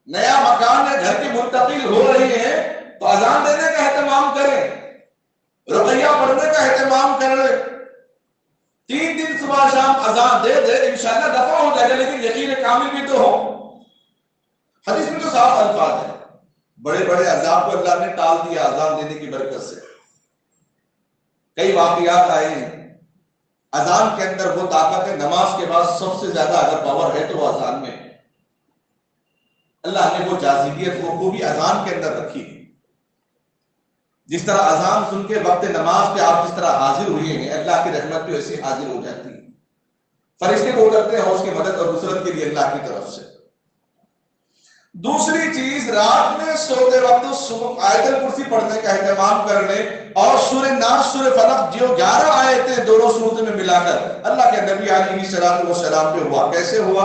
[SPEAKER 1] نیا مکان ہے، گھر کی منتقل ہو رہی ہے تو اذان دینے کا اہتمام کریں، رقیہ پڑھنے کا اہتمام کریں۔ 3 دن صبح شام اذان دے دے انشاءاللہ دفع ہو جائے گا، لیکن یقین کامل بھی تو ہو۔ حدیث میں تو صاف الفاظ ہے، بڑے بڑے عذاب کو اللہ نے ٹال دیا اذان دینے کی برکت سے۔ کئی واقعات آئے ہیں، اذان کے اندر وہ طاقت ہے، نماز کے بعد سب سے زیادہ اگر پاور ہے تو وہ اذان میں۔ اللہ نے وہ جاذبیت وہ خوبی اذان کے اندر رکھی۔ جس طرح اذان سن کے وقت نماز پہ آپ جس طرح حاضر ہوئے ہیں، اللہ کی رحمت بھی ایسی حاضر ہو جاتی ہے۔ فرشتے کو کرتے ہیں اس کی مدد اور نصرت کے لیے اللہ کی طرف سے۔ دوسری چیز، رات میں سوتے وقت آیت الکرسی پڑھنے کا اہتمام کرنے، اور سورہ ناس سورہ فلق جو 11 آیتیں دونوں صورتوں میں ملا کر اللہ کے نبی علیہ الصلوۃ والسلام پہ ہوا۔ کیسے ہوا؟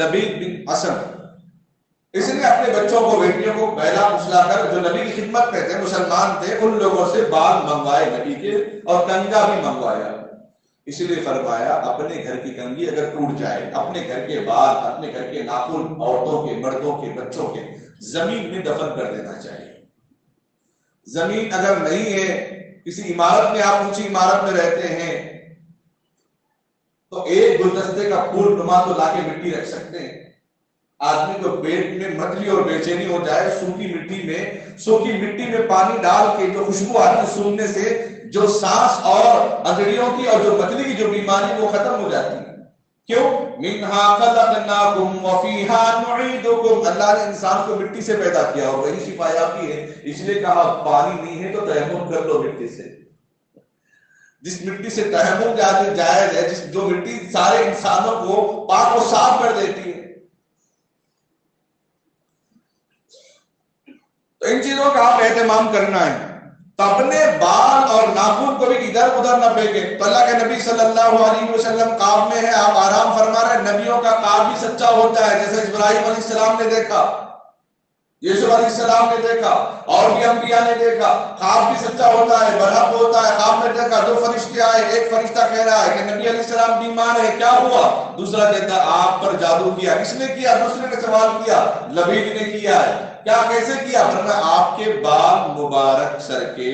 [SPEAKER 1] لبید بن اسم، اس نے اپنے بچوں کو، بیٹیوں کو بہلا پھسلا کر، جو نبی کی خدمت میں تھے، مسلمان تھے، ان لوگوں سے بال منگوائے نبی کے، اور کنگا بھی منگوایا۔ اس لیے فرمایا اپنے گھر کی کنگھی اگر ٹوٹ جائے، اپنے گھر کے بال، اپنے گھر کے ناخن، عورتوں کے، مردوں کے، بچوں کے، زمین میں دفن کر دینا چاہیے۔ زمین اگر نہیں ہے، کسی عمارت میں آپ اونچی عمارت میں رہتے ہیں تو ایک گلدستے کا پھول نما تو لا کے مٹی رکھ سکتے ہیں۔ آدمی کو پیٹ میں متلی اور بے چینی ہو جائے، سوکھی مٹی میں پانی ڈال کے جو خوشبو آتی ہے سونگنے سے، جو سانس اور انگڑیوں کی اور جو متلی کی جو بیماری وہ ختم ہو جاتی ہے۔ کیوں؟ منہا خلقناکم وفیہا نعیدکم، اللہ نے انسان کو مٹی سے پیدا کیا اور وہی شفا یابی ہے۔ اس لیے کہا پانی نہیں ہے تو تیمم کر لو مٹی سے۔ جس مٹی سے تیمم جائز ہے، جو مٹی سارے انسانوں کو پاک و صاف کر دیتی ہے۔ تو ان چیزوں کا آپ اہتمام کرنا ہے، تو اپنے بال اور ناخن کو بھی ادھر ادھر نہ پھینکیں۔ تو اللہ کے نبی صلی اللہ علیہ وسلم قاب میں ہے، آپ آرام فرما رہے ہیں، نبیوں کا قاب بھی سچا ہوتا ہے، جیسے ابراہیم علیہ السلام نے دیکھا، یوسف علیہ السلام نے دیکھا، اور بھی انبیاء نے دیکھا، خواب بھی سچا ہوتا ہے، برحق ہوتا ہے۔ خواب میں دیکھا 2 فرشتے آئے، ایک فرشتہ کہہ رہا ہے کہ نبی علیہ السلام بیمار ہے، کیا ہوا؟ دوسرا کہتا ہے آپ پر جادو کیا۔ کس نے کیا؟ دوسرے نے سوال کیا، لبید نے کیا ہے۔ کیا کیسے کیا؟ فرمایا آپ کے بال مبارک سر کے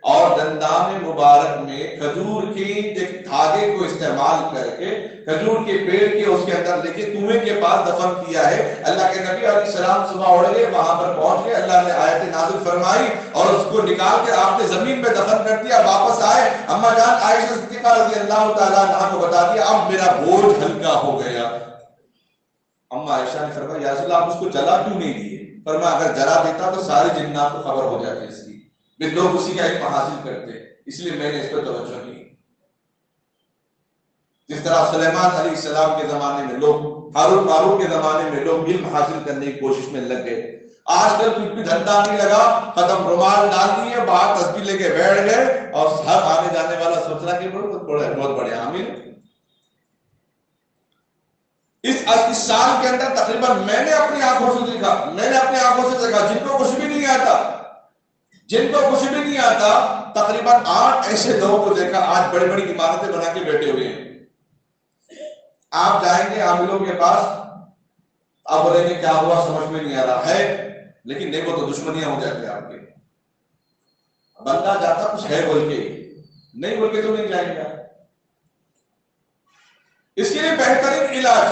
[SPEAKER 1] اور دندان مبارک میں کھجور کی ایک دھاگے کو استعمال کر کے، کھجور کے پیڑ کے اس کے اندر لے کے کنویں کے پاس دفن کیا ہے۔ اللہ کے نبی علیہ السلام صبح اٹھ گئے، وہاں پر پہنچ گئے، اللہ نے آیت نازل فرمائی اور اس کو نکال کے آپ نے زمین پہ دفن کر دیا۔ واپس آئے، اما جان عائشہ صدیقہ رضی اللہ تعالیٰ عنہا کو بتا دیا اب میرا بوجھ ہلکا ہو گیا۔ اما عائشہ نے فرمایا یا رسول اللہ آپ اس کو جلا کیوں نہیں دیے؟ فرمایا اگر جلا دیتا تو سارے جنات کو خبر ہو جاتی اس کی، پھر لوگ اسی کا علم حاصل کرتے، اس لیے میں نے اس پر توجہ کی۔ جس طرح سلیمان علیہ السلام کے زمانے میں لوگ، ہارون ماروت کے زمانے میں لوگ علم حاصل کرنے کی کوشش میں لگ گئے۔ آج کل کچھ بھی دھندا نہیں لگا، ختم رومال ڈال دیے، باہر تسبیح لے کے بیٹھ گئے، اور ہر آنے جانے والا سوچ رہا کہ بہت بڑے عامل۔ اس سال کے اندر تقریباً میں نے اپنی آنکھوں سے دیکھا، جن کو کچھ بھی نہیں آتا جن کو کچھ بھی نہیں آتا. تقریباً 8 ایسے لوگوں کو دیکھا آج بڑی بڑی عمارتیں بنا کے بیٹھے ہوئے ہیں. آپ جائیں گے عاملوں کے پاس، آپ بولیں گے کیا ہوا سمجھ میں نہیں آ رہا ہے، لیکن دیکھو تو دشمنیاں ہو جاتی ہیں آپ کے. بندہ جاتا کچھ ہے بول کے، نہیں بول کے تو نہیں جائیں گے. اس کے لیے بہترین علاج،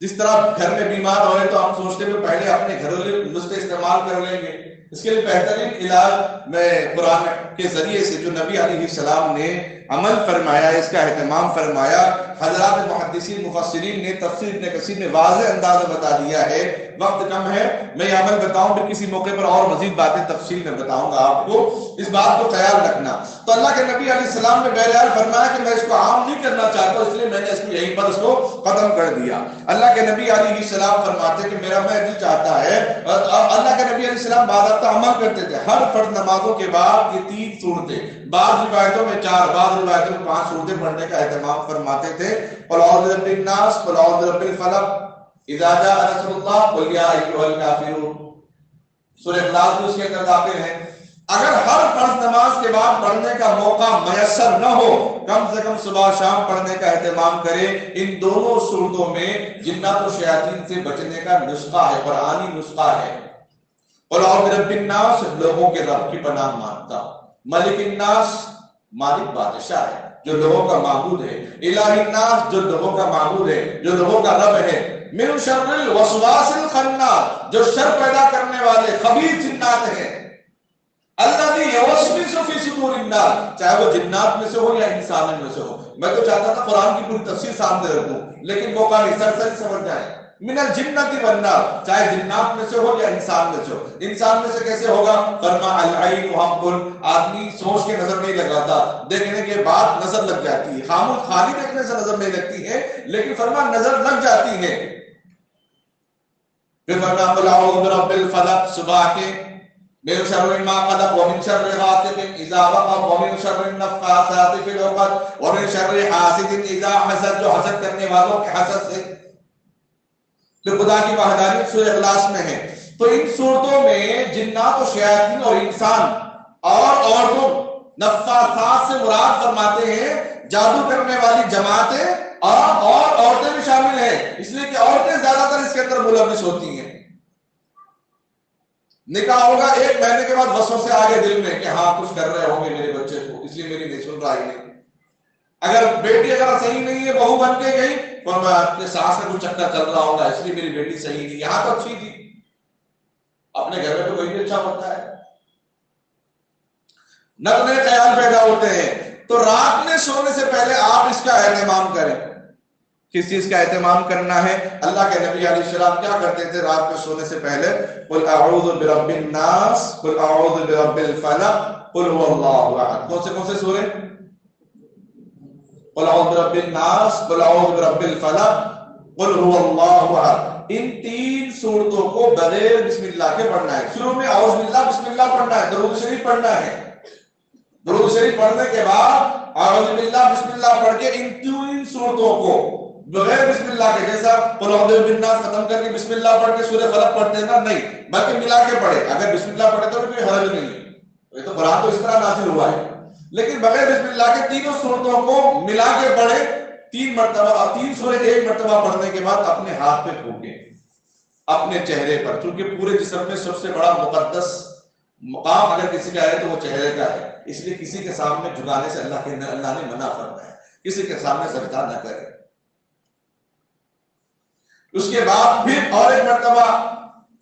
[SPEAKER 1] جس طرح گھر میں بیمار ہوئے تو ہم سوچتے ہیں پہلے اپنے گھریلو نسخے استعمال کر لیں گے. اس کے لیے بہترین علاج میں قرآن کے ذریعے سے جو نبی علیہ السلام نے عمل فرمایا، اس کا اہتمام فرمایا، حضرات محدثین مفسرین نے تفسیر ابن کثیر نے واضح انداز میں بتا دیا ہے. وقت کم ہے، میں یہ عمل بتاؤں پھر کسی موقع پر اور مزید باتیں تفصیل میں بتاؤں گا آپ کو، اس بات کو خیال رکھنا. تو اللہ کے نبی علیہ السلام نے بہرحال فرمایا کہ میں اس کو عام نہیں کرنا چاہتا، اس لیے میں نے اس کو یہیں پر اس کو ختم کر دیا. اللہ کے نبی علیہ السلام فرماتے کہ میرا میں دل چاہتا ہے، اللہ کے نبی علیہ السلام باضابطہ عمل کرتے تھے. ہر فرض نمازوں کے بعد یہ 3 صورتیں، بعض روایتوں میں 4، بعض روایتوں میں 5 صورتیں پڑھنے کا اہتمام فرماتے تھے. قل اعوذ برب الناس، قل اعوذ برب الفلق، اذا جاء نصر اللہ، قل یا ایھا الکافرون. سورہ اخلاص بھی اس کے اندر داخل ہے. اگر ہر فرض نماز کے بعد پڑھنے کا موقع میسر نہ ہو، کم سے کم صبح شام پڑھنے کا اہتمام کرے. ان دونوں صورتوں میں جنات و شیاطین سے بچنے کا نسخہ ہے، قرآنی نسخہ ہے. قل اعوذ برب الناس، لوگوں کے رب کی پناہ مانگتا ہوں. ملک الناس، مالک بادشاہ ہے جو لوگوں کا معبود ہے. الہ الناس، جو لوگوں کا معبود ہے، جو لوگوں کا رب ہے. من شر الوسواس الخناس، جو شر پیدا کرنے والے خبیث جنات ہیں. الذی یوسوس فی صدور الناس، چاہے وہ جنات میں سے ہو یا انسانوں میں سے ہو. میں تو چاہتا تھا قرآن کی پوری تفسیر سامنے رکھوں، لیکن موقع نہیں، سرسری سمجھ جائیں. من الجنۃ والناس، چاہے جنات میں سے ہو یا انسان میں سے ہو. انسان میں سے کیسے ہوگا؟ فرما العین حق، آدمی سوچ کے نظر نہیں لگاتا، دیکھنے کے بعد نظر لگ جاتی ہے. خالی دیکھنے سے نظر نہیں لگتی ہے، لیکن فرما نظر لگ جاتی ہے. پھر فرما قل اعوذ برب الفلق، صبح کے من شر ما خلق ومن شر غاسق اذا وقب ومن شر النفاثات في العقد ومن شر حاسد اذا حسد، جو حسد کرنے والوں کے حسد سے. تو خدا کی وحدانیت سورہ اخلاص میں ہے. تو ان صورتوں میں جنات و شیاطین اور انسان اور عورتوں، نفاثات سے مراد فرماتے ہیں جادو کرنے والی جماعتیں اور عورتیں بھی شامل ہیں، اس لیے کہ عورتیں زیادہ تر اس کے اندر ملوث ہوتی ہیں. نکاح ہوگا 1 مہینے کے بعد وسوسے آگے دل میں کہ ہاں کچھ کر رہے ہوں گے میرے بچے کو، اس لیے میری نہیں سن رہا ہی نہیں. اگر بیٹی اگر صحیح نہیں ہے، بہو بن کے گئی، تو میں اپنے ساس کا کچھ چکر چل رہا ہوگا اس لیے میری بیٹی صحیح نہیں. یہاں تو اچھی تھی، اپنے گھر میں تو کوئی بھی اچھا ہوتا ہے. نئے خیال پیدا ہوتے ہیں. تو رات میں سونے سے پہلے آپ اس کا اہتمام کریں. کس چیز کا اہتمام کرنا ہے؟ اللہ کے نبی علیہ السلام کیا کرتے تھے رات میں سونے سے پہلے؟ قل اعوذ برب الناس، قل اعوذ برب الفلق، قل هو اللہ احد. کون سے سورے؟ قل اعوذ برب الناس، قل اعوذ برب الفلق، قل هو اللہ احد. ان 3 صورتوں کو بغیر بسم اللہ کے پڑھنا ہے. شروع میں اعوذ باللہ بسم اللہ پڑھنا ہے، درود شریف پڑھنا ہے. درود شریف پڑھنے کے بعد اعوذ باللہ بسم اللہ پڑھ کے ان 3 صورتوں کو بغیر بسم اللہ کے، جیسا قل اعوذ برب الناس ختم کر کے بسم اللہ پڑھ کے سورہ فلق پڑھتے ہیں نا، نہیں، بلکہ ملا کے پڑھے. اگر بسم اللہ پڑھے تو کوئی حرج نہیں، یہ تو قرآن تو اس طرح نازل ہوا ہے. لیکن بغیر بسم اللہ کے تینوں صورتوں کو ملا کے پڑھے 3 مرتبہ. 3 سورے 1 مرتبہ پڑھنے کے بعد اپنے ہاتھ پہ پھونکے اپنے چہرے پر، کیونکہ پورے جسم میں سب سے بڑا مقدس مقام اگر کسی کا ہے تو وہ چہرے کا ہے. اس لیے کسی کے سامنے جھکانے سے اللہ نے منع فرمایا ہے، کسی کے سامنے سجدہ نہ کرے. اس کے بعد پھر اور 1 مرتبہ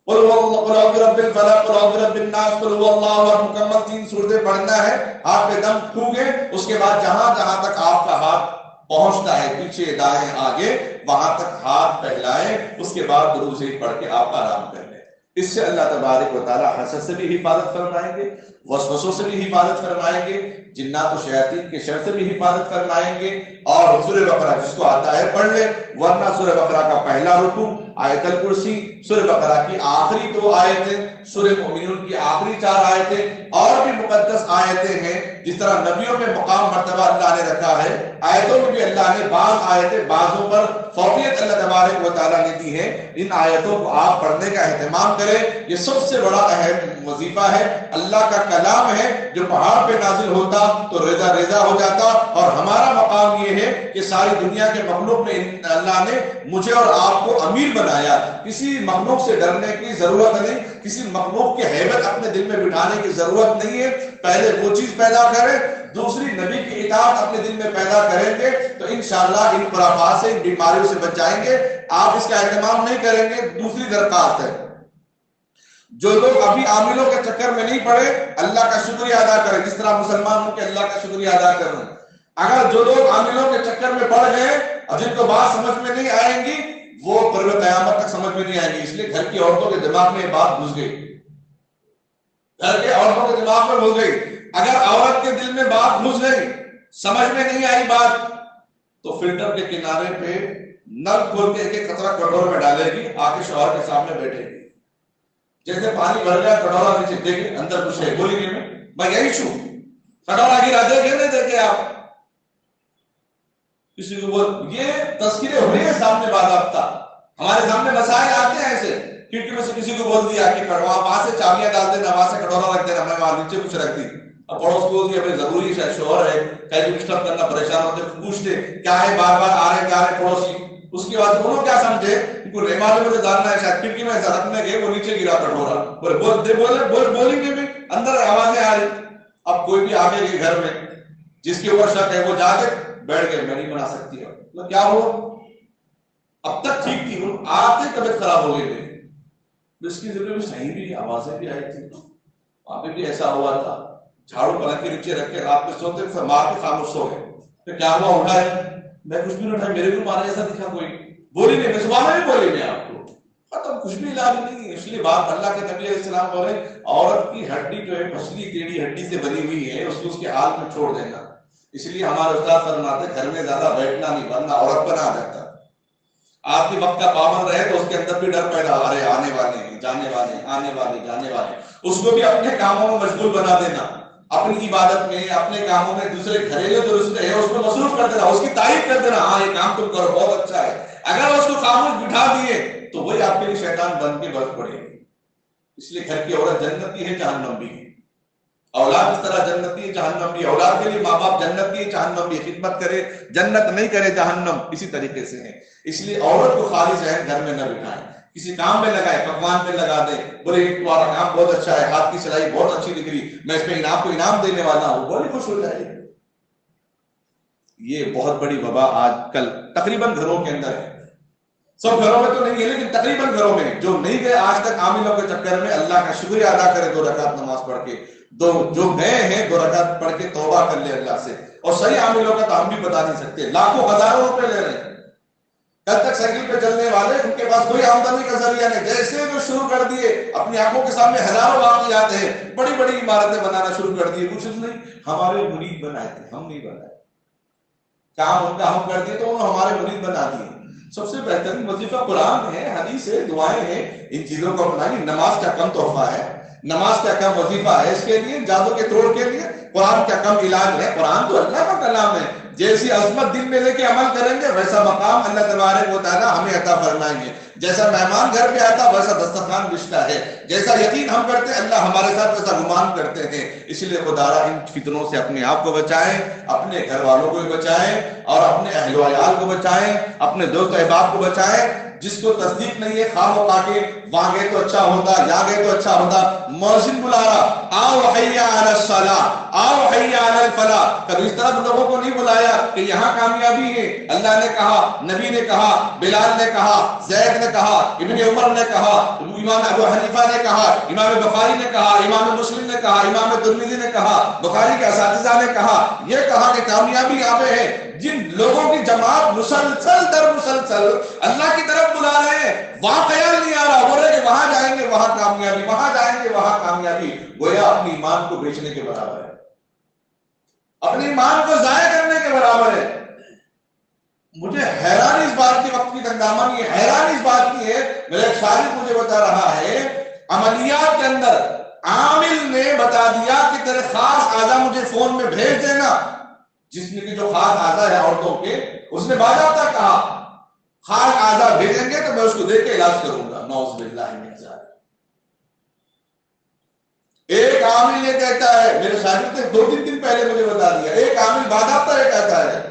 [SPEAKER 1] قل اعوذ برب الفلق، قل اعوذ برب الناس، قل هو اللہ احد، مکمل 3 صورتیں پڑھنا ہے. ہاتھ پہ دم پھونکے. اس کے بعد جہاں تک آپ کا ہاتھ پہنچتا ہے، پیچھے دائیں آگے، وہاں تک ہاتھ پھیلائیں. اس کے بعد درود شریف پڑھ کے آپ آرام کر لیں. اس سے اللہ تبارک و تعالی حسد سے بھی حفاظت فرمائیں گے، وسوسوں سے بھی حفاظت فرمائیں گے، جنات و شیاطین کے شر سے بھی حفاظت فرمائیں گے. اور سورہ بقرہ جس کو آتا ہے پڑھ لے، ورنہ سورہ بقرہ کا پہلا رکوع آیت الکرسی، سورہ بقرہ کی آخری 2 آیتیں، سورہ مومنون کی آخری 4 آیتیں، اور بھی مقدس آیتیں ہیں. جس طرح نبیوں میں مقام مرتبہ اللہ نے رکھا ہے، آیتوں میں بھی اللہ نے بعض آیتیں بعضوں پر فوقیت اللہ تبارک و تعالیٰ نے دی ہے. ان آیتوں کو آپ پڑھنے کا اہتمام کریں. یہ سب سے بڑا اہم وظیفہ ہے. اللہ کا کلام ہے جو پہاڑ پہ نازل ہوتا تو ریزہ ریزہ ہو جاتا، اور ہمارا مقام یہ ہے کہ ساری دنیا کے مخلوق میں اللہ نے مجھے اور آپ کو امیر بنایا. کسی مخلوق سے ڈرنے کی ضرورت نہیں، کسی مخلوق کی ہیبت اپنے دل میں بٹھانے کی ضرورت نہیں ہے. پہلے وہ چیز پیدا کریں، دوسری نبی کی اطاعت اپنے دل میں پیدا کریں گے تو انشاءاللہ ان خرافات سے، ان بیماریوں سے بچ جائیں گے. آپ اس کا اہتمام نہیں کریں گے. دوسری درخواست ہے، جو لوگ ابھی عاملوں کے چکر میں نہیں پڑے، اللہ کا شکریہ ادا کریں. جس طرح مسلمان ہوں کہ اللہ کا شکریہ ادا کریں. اگر جو لوگ عاملوں کے چکر میں پڑ گئے اور جن کو بات سمجھ میں نہیں آئیں گی، وہ قرب قیامت تک سمجھ میں نہیں آئیں گی. اس لیے گھر کی عورتوں کے دماغ میں یہ بات گھس گئی، گھر کے عورتوں کے دماغ میں گھس گئی. اگر عورت کے دل میں بات گھس گئی، سمجھ میں نہیں آئی بات، تو فلٹر کے کنارے پہ نل کھول کے ایک ایک قطرہ کٹورے میں ڈالے گی، آ کے شوہر کے سامنے بیٹھے گی. جیسے پانی بھر گیا کٹورا نیچے دیکھے اندر کچھ ہے، بولی گی میں یہی چھو کٹورا گرا دے گے نہیں دیکھے آپ کسی کو بول. یہ تذکرے ہوئے ہیں سامنے باضابطہ، ہمارے سامنے مسائل آتے ہیں ایسے. کیونکہ میں سے کسی کو بول دیا کہ وہاں سے چابیاں ڈال دینا، وہاں سے کٹورا رکھ دینا، میں وہاں نیچے کچھ رکھ دی. اب پڑوس کو بول دیا ضروری ہے، شوہر ہے، کہیں ڈسٹرب کرنا، پریشان ہوتے، پوچھتے کیا ہے، بار بار آ رہے جا رہے پڑوسی. اس کے بعد دونوں کیا سمجھے، ان کو ریمال میں مجھے جاننا ہے، شاید کھڑکی میں ایسا رکھنے گئے، وہ نیچے گرا کٹورا. بولیں گے بھی اندر آوازیں آ رہی. اب کوئی بھی آگے گئے گھر میں جس کے اوپر شک ہے، وہ جا کے بیٹھ گئے، میں نہیں بنا سکتی. اب کیا ہوا، اب تک ٹھیک تھی، آتے طبیعت خراب ہو گئی. اس کی ذکر بھی صحیح بھی، آوازیں بھی آئی تھی. وہاں پہ بھی ایسا ہوا تھا، جھاڑو پلنگ کے نیچے رکھ کے رات میں سوتے تھے، مار کے خاموش ہو گئے. پھر کیا ہوا، اٹھا ہے، میں کچھ بھی نہیں اٹھا، میرے کو مارا ایسا دکھا کوئی، بولی نہیں، میں صبح میں بھی بولی نہیں آپ کو، ختم، کچھ بھی علاج نہیں. اس لیے بات اللہ کے نبی علیہ السلام بولے عورت کی ہڈی جو ہے پسلی ٹیڑھی ہڈی سے بنی ہوئی ہے، اس کو اس کے حال میں چھوڑ دینا. اس لیے ہمارے استاد فرماتے گھر میں زیادہ بیٹھنا نہیں، ورنہ عورت بنا دیتا. آپ کے وقت کا پابند رہے تو اس کے اندر بھی ڈر پیدا ہو رہے، آنے والے ہیں، جانے والے ہیں، آنے والے جانے والے. اس کو بھی اپنے کاموں میں مشغول بنا دینا، اپنی عبادت میں، اپنے کاموں میں، دوسرے گھریلو جو رشتے ہیں اس کو مصروف کر دینا، اس کی تعریف کر دینا، ہاں یہ کام تم کرو بہت اچھا ہے. اگر اس کو خاموش بٹھا دیے تو وہی آپ کے لیے شیطان بن کے برس پڑے گی. اس لیے گھر کی عورت جنتی ہے، جہنم بھی ہے. اولاد اس طرح جنتی ہے، جہنم بھی. اولاد کے لیے ماں باپ جنتی ہے، جہنم بھی. خدمت کرے جنت، نہیں کرے جہنم. اسی طریقے سے ہے. اس لیے عورت کو خالی ذہن گھر میں نہ بٹھائیں، کسی کام میں لگائے، پکوان پہ لگا دے، بولے تمہارا کام بہت اچھا ہے، ہاتھ کی سلائی بہت اچھی دکھ رہی، میں اس پہ آپ کو انعام دینے والا ہوں، بڑی خوش ہو جائے. یہ بہت بڑی وبا آج کل تقریباً گھروں کے اندر ہے. سب گھروں میں تو نہیں ہے لیکن تقریباً گھروں میں. جو نہیں گئے آج تک عاملوں کے چکر میں، اللہ کا شکریہ ادا کرے 2 رکعت نماز پڑھ کے. جو گئے ہیں 2 رکعت پڑھ کے توبہ کر لے اللہ سے. اور صحیح عاملوں کا تو ہم بھی بتا نہیں سکتے، لاکھوں ہزاروں روپے لے رہے ہیں. کل تک سائیکل پہ چلنے والے، ان کے پاس کوئی آمدنی کا ذریعہ نہیں. جیسے جو شروع کر دیے، اپنی آنکھوں کے سامنے ہزاروں واقعات ہیں، بڑی بڑی عمارتیں بنانا شروع کر دیے. کچھ نہیں، ہمارے مرید بنائے تھے، ہم نہیں بنائے. کام ان کا ہم کر دیے تو انہوں ہمارے مرید بنا دیے. سب سے بہترین وظیفہ قرآن ہے، حدیث ہے، دعائیں ہیں. ان چیزوں کو اپنائیں. نماز کا کم تحفہ ہے، نماز کا کم وظیفہ ہے اس کے لیے، جادو کے توڑ کے لیے. قرآن کا کم علاج ہے. قرآن تو اللہ کا کلام ہے. جیسی عظمت دل میں لے کے عمل کریں گے ویسا مقام اللہ تبارک و تعالی ہمیں عطا فرمائیں گے. جیسا مہمان گھر پہ آتا ویسا دسترخوان بچھتا ہے. جیسا یقین ہم کرتے ہیں اللہ ہمارے ساتھ ویسا گمان کرتے ہیں. اس لیے خدارا ان فتنوں سے اپنے آپ کو بچائیں، اپنے گھر والوں کو بچائیں، اور اپنے اہل و عیال کو بچائیں، اپنے دوست احباب کو بچائیں. جس کو تصدیق نہیں ہے خواہ و کے وہاں گئے تو اچھا ہوتا، یہاں گئے تو اچھا ہوتا. مؤذن بلا رہا، آؤ حیا علی الصلاۃ، آؤ حیا علی الفلاح. کبھی اس طرح لوگوں کو نہیں بلایا کہ یہاں کامیابی ہے. اللہ نے کہا، نبی نے کہا، بلال نے کہا، زید نے کہا، ابن عمر نے کہا، امام ابو حنیفہ نے کہا، امام بخاری نے کہا، امام مسلم نے کہا، امام ترمذی نے کہا، بخاری کے اساتذہ نے کہا. یہ کہا کہ کامیابی یہاں پہ ہے جن لوگوں کی جماعت مسلسل در مسلسل اللہ کی طرف بلا رہے ہیں. وہاں خیال نہیں آ رہا، بول رہے کہ وہاں جائیں گے وہاں کامیابی، وہاں جائیں گے وہاں کامیابی. گویا اپنی ایمان کو بیچنے کے برابر ہے، اپنی ایمان کو ضائع کرنے کے برابر ہے. مجھے حیران اس بات کی، وقت کی تنگامہ نہیں ہے، حیران اس بات کی ہے، میرا ایک شاگرد مجھے بتا رہا ہے عملیات کے اندر عامل نے بتا دیا کہ تیرے خاص اعضا مجھے فون میں بھیج دینا، جسم کی جو خاص اعضا ہے عورتوں کے، اس نے باضابطہ کہا خاص اعضا بھیجیں گے تو میں اس کو دیکھ کے علاج کروں گا۔ نعوذ باللہ من ذالک۔ ایک عامل یہ کہتا ہے، میرے شاگرد نے 2-3 دن پہلے مجھے بتا دیا، ایک عامل باضابطہ یہ کہتا ہے،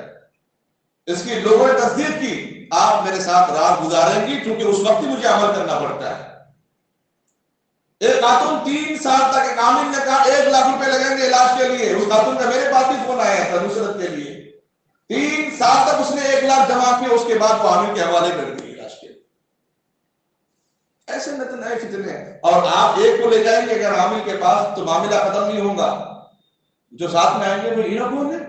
[SPEAKER 1] اس کی لوگوں نے تصدیق کی، آپ میرے ساتھ رات گزاریں گی کیونکہ اس وقت ہی مجھے عمل کرنا پڑتا ہے۔ ایک خاتون 3 سال تک، ایک عامل نے کہا 1 لاکھ روپے لگیں گے علاج کے لیے، اس خاتون کا میرے پاس بھی فون آیا تھا نصرت کے لیے، 3 سال تک اس نے 1 لاکھ جمع کیا، اس کے بعد وہ عامل کے حوالے کر دی علاج کے لیے۔ ایسے نئے فتنے ہیں، اور آپ ایک کو لے جائیں گے اگر عامل کے پاس تو معاملہ ختم نہیں ہوگا، جو ساتھ میں آئیں گے وہ انہوں کون ہے،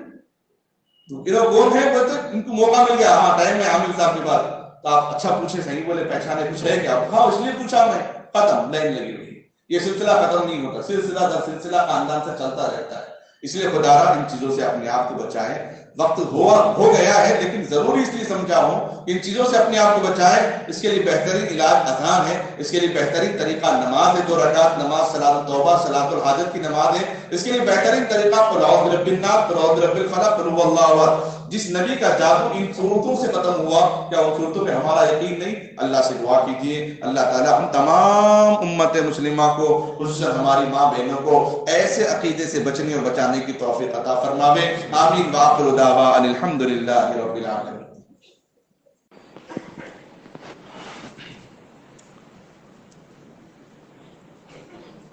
[SPEAKER 1] کون ہے، بولتے ان کو موقع مل گیا، ہاں ٹائم ہے عامل صاحب کے بعد، تو آپ اچھا پوچھے، صحیح بولے، پہچانے، کچھ ہے کیا، ہاں اس لیے پوچھا میں، ختم، لائن لگی ہوئی۔ یہ سلسلہ ختم نہیں ہوتا، سلسلہ در سلسلہ خاندان سے چلتا رہتا ہے۔ اس لیے خدا را ان چیزوں سے اپنے آپ کو بچائیں۔ وقت ہو گیا ہے لیکن ضروری اس لیے سمجھا ہوں، ان چیزوں سے اپنے آپ کو بچائیں۔ اس کے لیے بہترین علاج اذان ہے، اس کے لیے بہترین طریقہ نماز ہے، 2 رکعت نماز، صلاۃ التوبہ، صلاۃ الحاجت کی نماز ہے۔ اس کے لیے بہترین طریقہ قل اعوذ برب الناس، قل اعوذ برب الفلق، قل هو اللہ احد۔ جس نبی کا جادو ان صورتوں سے ختم ہوا، کیا ان صورتوں پہ ہمارا یقین نہیں؟ اللہ سے دعا کیجیے، اللہ تعالیٰ ہم تمام امت مسلمہ کو، خصوصاً ہماری ماں بہنوں کو ایسے عقیدے سے بچنے اور بچانے کی توفیق عطا فرماوے۔ آمین وآخر دعوانا ان الحمدللہ رب العالمین۔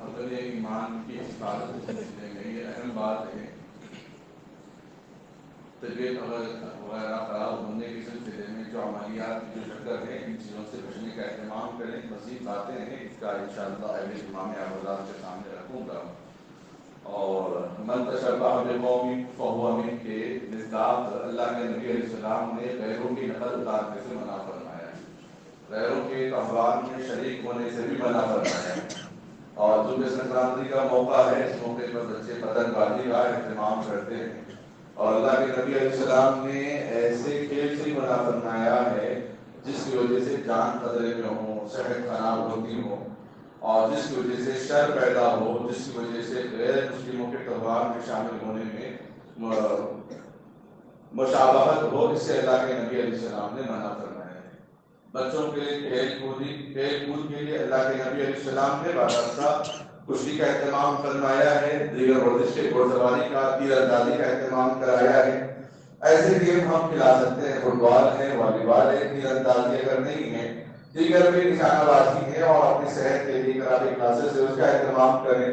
[SPEAKER 1] اپنے ایمان کی حفاظت کے سلسلے میں یہ اہم بات ہے، طبیعت وغیرہ خراب ہونے کے سلسلے میں جو عملیات کی جو شکر ہے، ان چیزوں سے بچنے کا اہتمام کریں۔ مزید باتیں ہیں اس کا انشاءاللہ اہل امام اعظم کے سامنے رکھوں گا۔ اور من تشبہ بقوم فہو منہم کے مصداق اللہ کے نبی علیہ السلام نے غیروں کی نقل اتارنے سے منع فرمایا ہے، غیروں کے تہوار میں شریک ہونے سے بھی منع فرمایا ہے۔ اور جو سنکرانتی کا موقع ہے، اس موقع پر بچے پتنگ بازی کا اہتمام کرتے ہیں، اور اللہ کے نبی علیہ السلام نے ایسے کھیل سے منع فرمایا ہے جس کی وجہ سے جان خطرے میں ہو، صحت خراب ہوتی ہو، اور جس کی وجہ سے شر پیدا ہو، جس کی وجہ سے غیر مسلموں کے تہوار میں شامل ہونے میں مشابہت ہو، اس سے اللہ کے نبی علیہ السلام نے منع فرمایا ہے۔ بچوں کے لیے کھیل کود کے لیے اللہ کے نبی علیہ السلام نے باضابطہ کشتی کا اہتمام فرمایا ہے، دیگر ورزش کے گھوڑ سواری کا، تیر اندازی کا اہتمام کرایا ہے۔ ایسے گیم ہم کھلا سکتے ہیں، فٹ بال ہے، والی بال ہے، تیر اندازی اگر نہیں ہے، دیگر بھی نشانہ بازی ہے، اور اپنی صحت کے لیے کراٹے کلاسز سے اس کا اہتمام کریں۔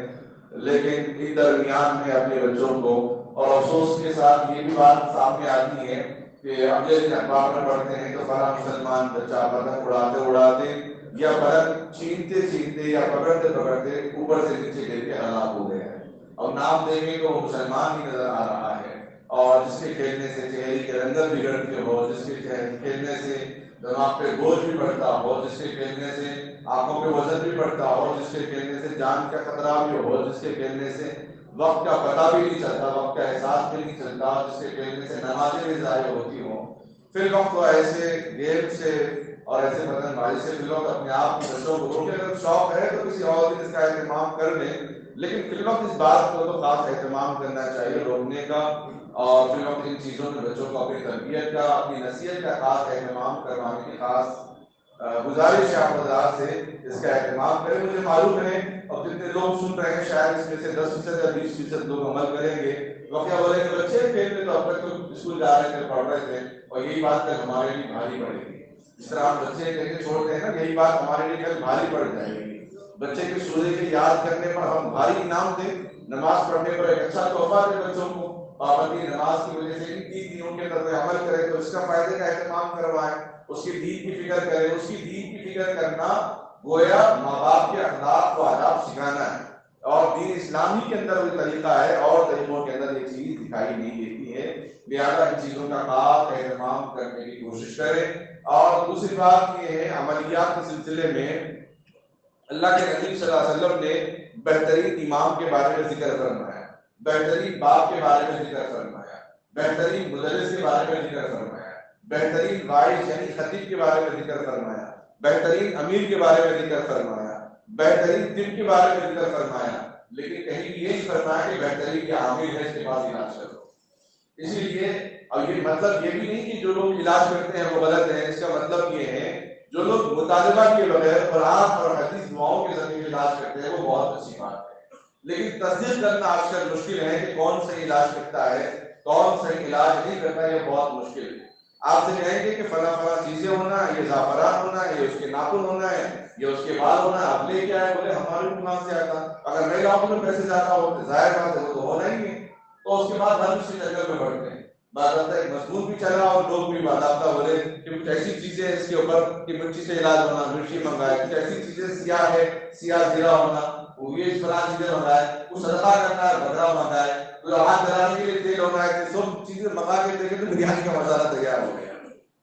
[SPEAKER 1] لیکن اس درمیان میں اپنے بچوں کو، اور افسوس کے ساتھ یہ بھی بات سامنے آتی ہے کہ اگلے دن اخبار میں پڑھتے ہیں کہ فلاں مسلمان بچہ پتنگ اڑاتے اڑاتے یا پتنگ چھینتے چھینتے یا پکڑتے پکڑتے اوپر سے نیچے گر کے ہلاک ہو گیا ہے، اور نام دیں گے تو وہ مسلمان ہی نظر آ رہا ہے، اور جس کے کھیلنے سے چہرے کے رنگت بگڑتے ہو، جس کے کھیلنے سے دماغ پہ بوجھ بھی بڑھتا ہو، جس کے کھیلنے سے آنکھوں پہ وزن بھی بڑھتا ہو، جس کے کھیلنے سے جان کا خطرہ بھی ہو، جس کے کھیلنے سے وقت کا پتہ بھی نہیں چلتا، وقت کا احساس بھی نہیں چلتا، جس کے کھیلنے سے نمازیں بھی ضائع ہوتی ہوں، پھر وقت تو ایسے گیم سے اور ایسے پتنگ بازی سے فی الوقت اپنے آپ کے بچوں کو روکے۔ اگر شوق ہے تو کسی اور دن اس کا اہتمام کر لیں، لیکن فی الوقت اس بات کو تو خاص اہتمام کرنا چاہیے روکنے کا، اور فی الوقت ان چیزوں میں بچوں کو اپنی تربیت کا، اپنی نصیحت کا خاص اہتمام کروانے کی خاص گزارش ہے آپ حضرات سے، اس کا اہتمام کریں۔ مجھے معلوم ہے اب جتنے لوگ سن رہے ہیں شاید اس میں سے 10% یا 20% لوگ عمل کریں گے۔ واقعہ بولے کہ بچے کھیلتے تو اب تک تو اسکول جا رہے تھے، پڑھ رہے تھے، اور یہی بات کل ہمارے لیے بھاری پڑے گی۔ جس طرح ہم بچے کہیں چھوڑتے ہیں نا، یہی بات ہمارے لیے کل بھاری پڑ جائے گی۔ بچے کے سورج کے یاد کرنے پر ہم بھاری انعام دیں، نماز پڑھنے پر ایک اچھا تحفہ دیں بچوں کو، پابندی نماز کی وجہ سے ان 3 دنوں کے اندر عمل کریں تو اس کا فائدے کا اہتمام کروائیں، اس کی دین کی فکر کریں۔ اس کی دین کی فکر کرنا گویا ماں باپ کے اخلاق و آداب سکھانا ہے، اور دین اسلامی کے اندر وہ طریقہ ہے، اور طریقوں کے اندر یہ چیز دکھائی نہیں دیتی ہے۔ لہٰذا ان چیزوں کا خاص اہتمام کرنے کی کوشش کریں۔ اور دوسری بات یہ ہے، عملیات کے سلسلے میں اللہ کے نبی صلی اللہ علیہ وسلم نے بہترین امام کے بارے میں ذکر فرمایا، بہترین باپ کے بارے میں ذکر فرمایا، بہترین مدرس کے بارے میں ذکر فرمایا، بہترین وائز یعنی خطیب کے بارے میں ذکر فرمایا، بہترین امیر کے بارے میں ذکر فرمایا، بہترین طب کے بارے میں ذکر فرمایا، لیکن کہیں یہ نہیں فرمایا کہ بہترین کے عامل ہے اس کے بعد علاج کرو۔ اسی لیے اب یہ مطلب یہ بھی نہیں کہ جو لوگ علاج کرتے ہیں وہ غلط ہیں، اس کا مطلب یہ ہے جو لوگ مطالبہ کے بغیر قرآن اور حدیث دعاؤں کے ذریعے علاج کرتے ہیں وہ بہت اچھی بات ہے، لیکن تصدیق کرنا آج کل مشکل ہے کہ کون صحیح علاج کرتا ہے کون صحیح علاج نہیں کرتا، یہ بہت مشکل ہے۔ آپ سے کہیں گے کہ فلاں فلاں چیزیں ہونا ہے، یہ زعفران ہونا ہے، یہ اس کے ناخن ہونا ہے، یہ اس کے بال ہونا ہے، آپ لے کے آئے، بولے ہمارے دماغ سے آتا، اگر میں لاؤں تو پیسے زیادہ ہوتے، ظاہر بات ہے وہ تو ہونا ہی ہے۔ تو اس کے بعد ہر کسی چکر میں بڑھتے ہیں، باضابطہ ایک مضمون بھی چلا اور لوگ بھی باضابطہ بولے کہ کچھ ایسی چیزیں اس کے اوپر کہ مرچی سے علاج ہونا، مرچی منگائے، کچھ ایسی چیزیں سیاہ ہے سیاہ زیرہ ہونا، وہ یہ فلاں چیزیں منگائے، وہ صدقہ کرنا ہے بکرا منگائے، تو ہاتھ جلانے کے لیے تیل ہونا ہے، سب چیزیں منگا کے دیکھے تو بریانی کا مسالہ تیار ہو گیا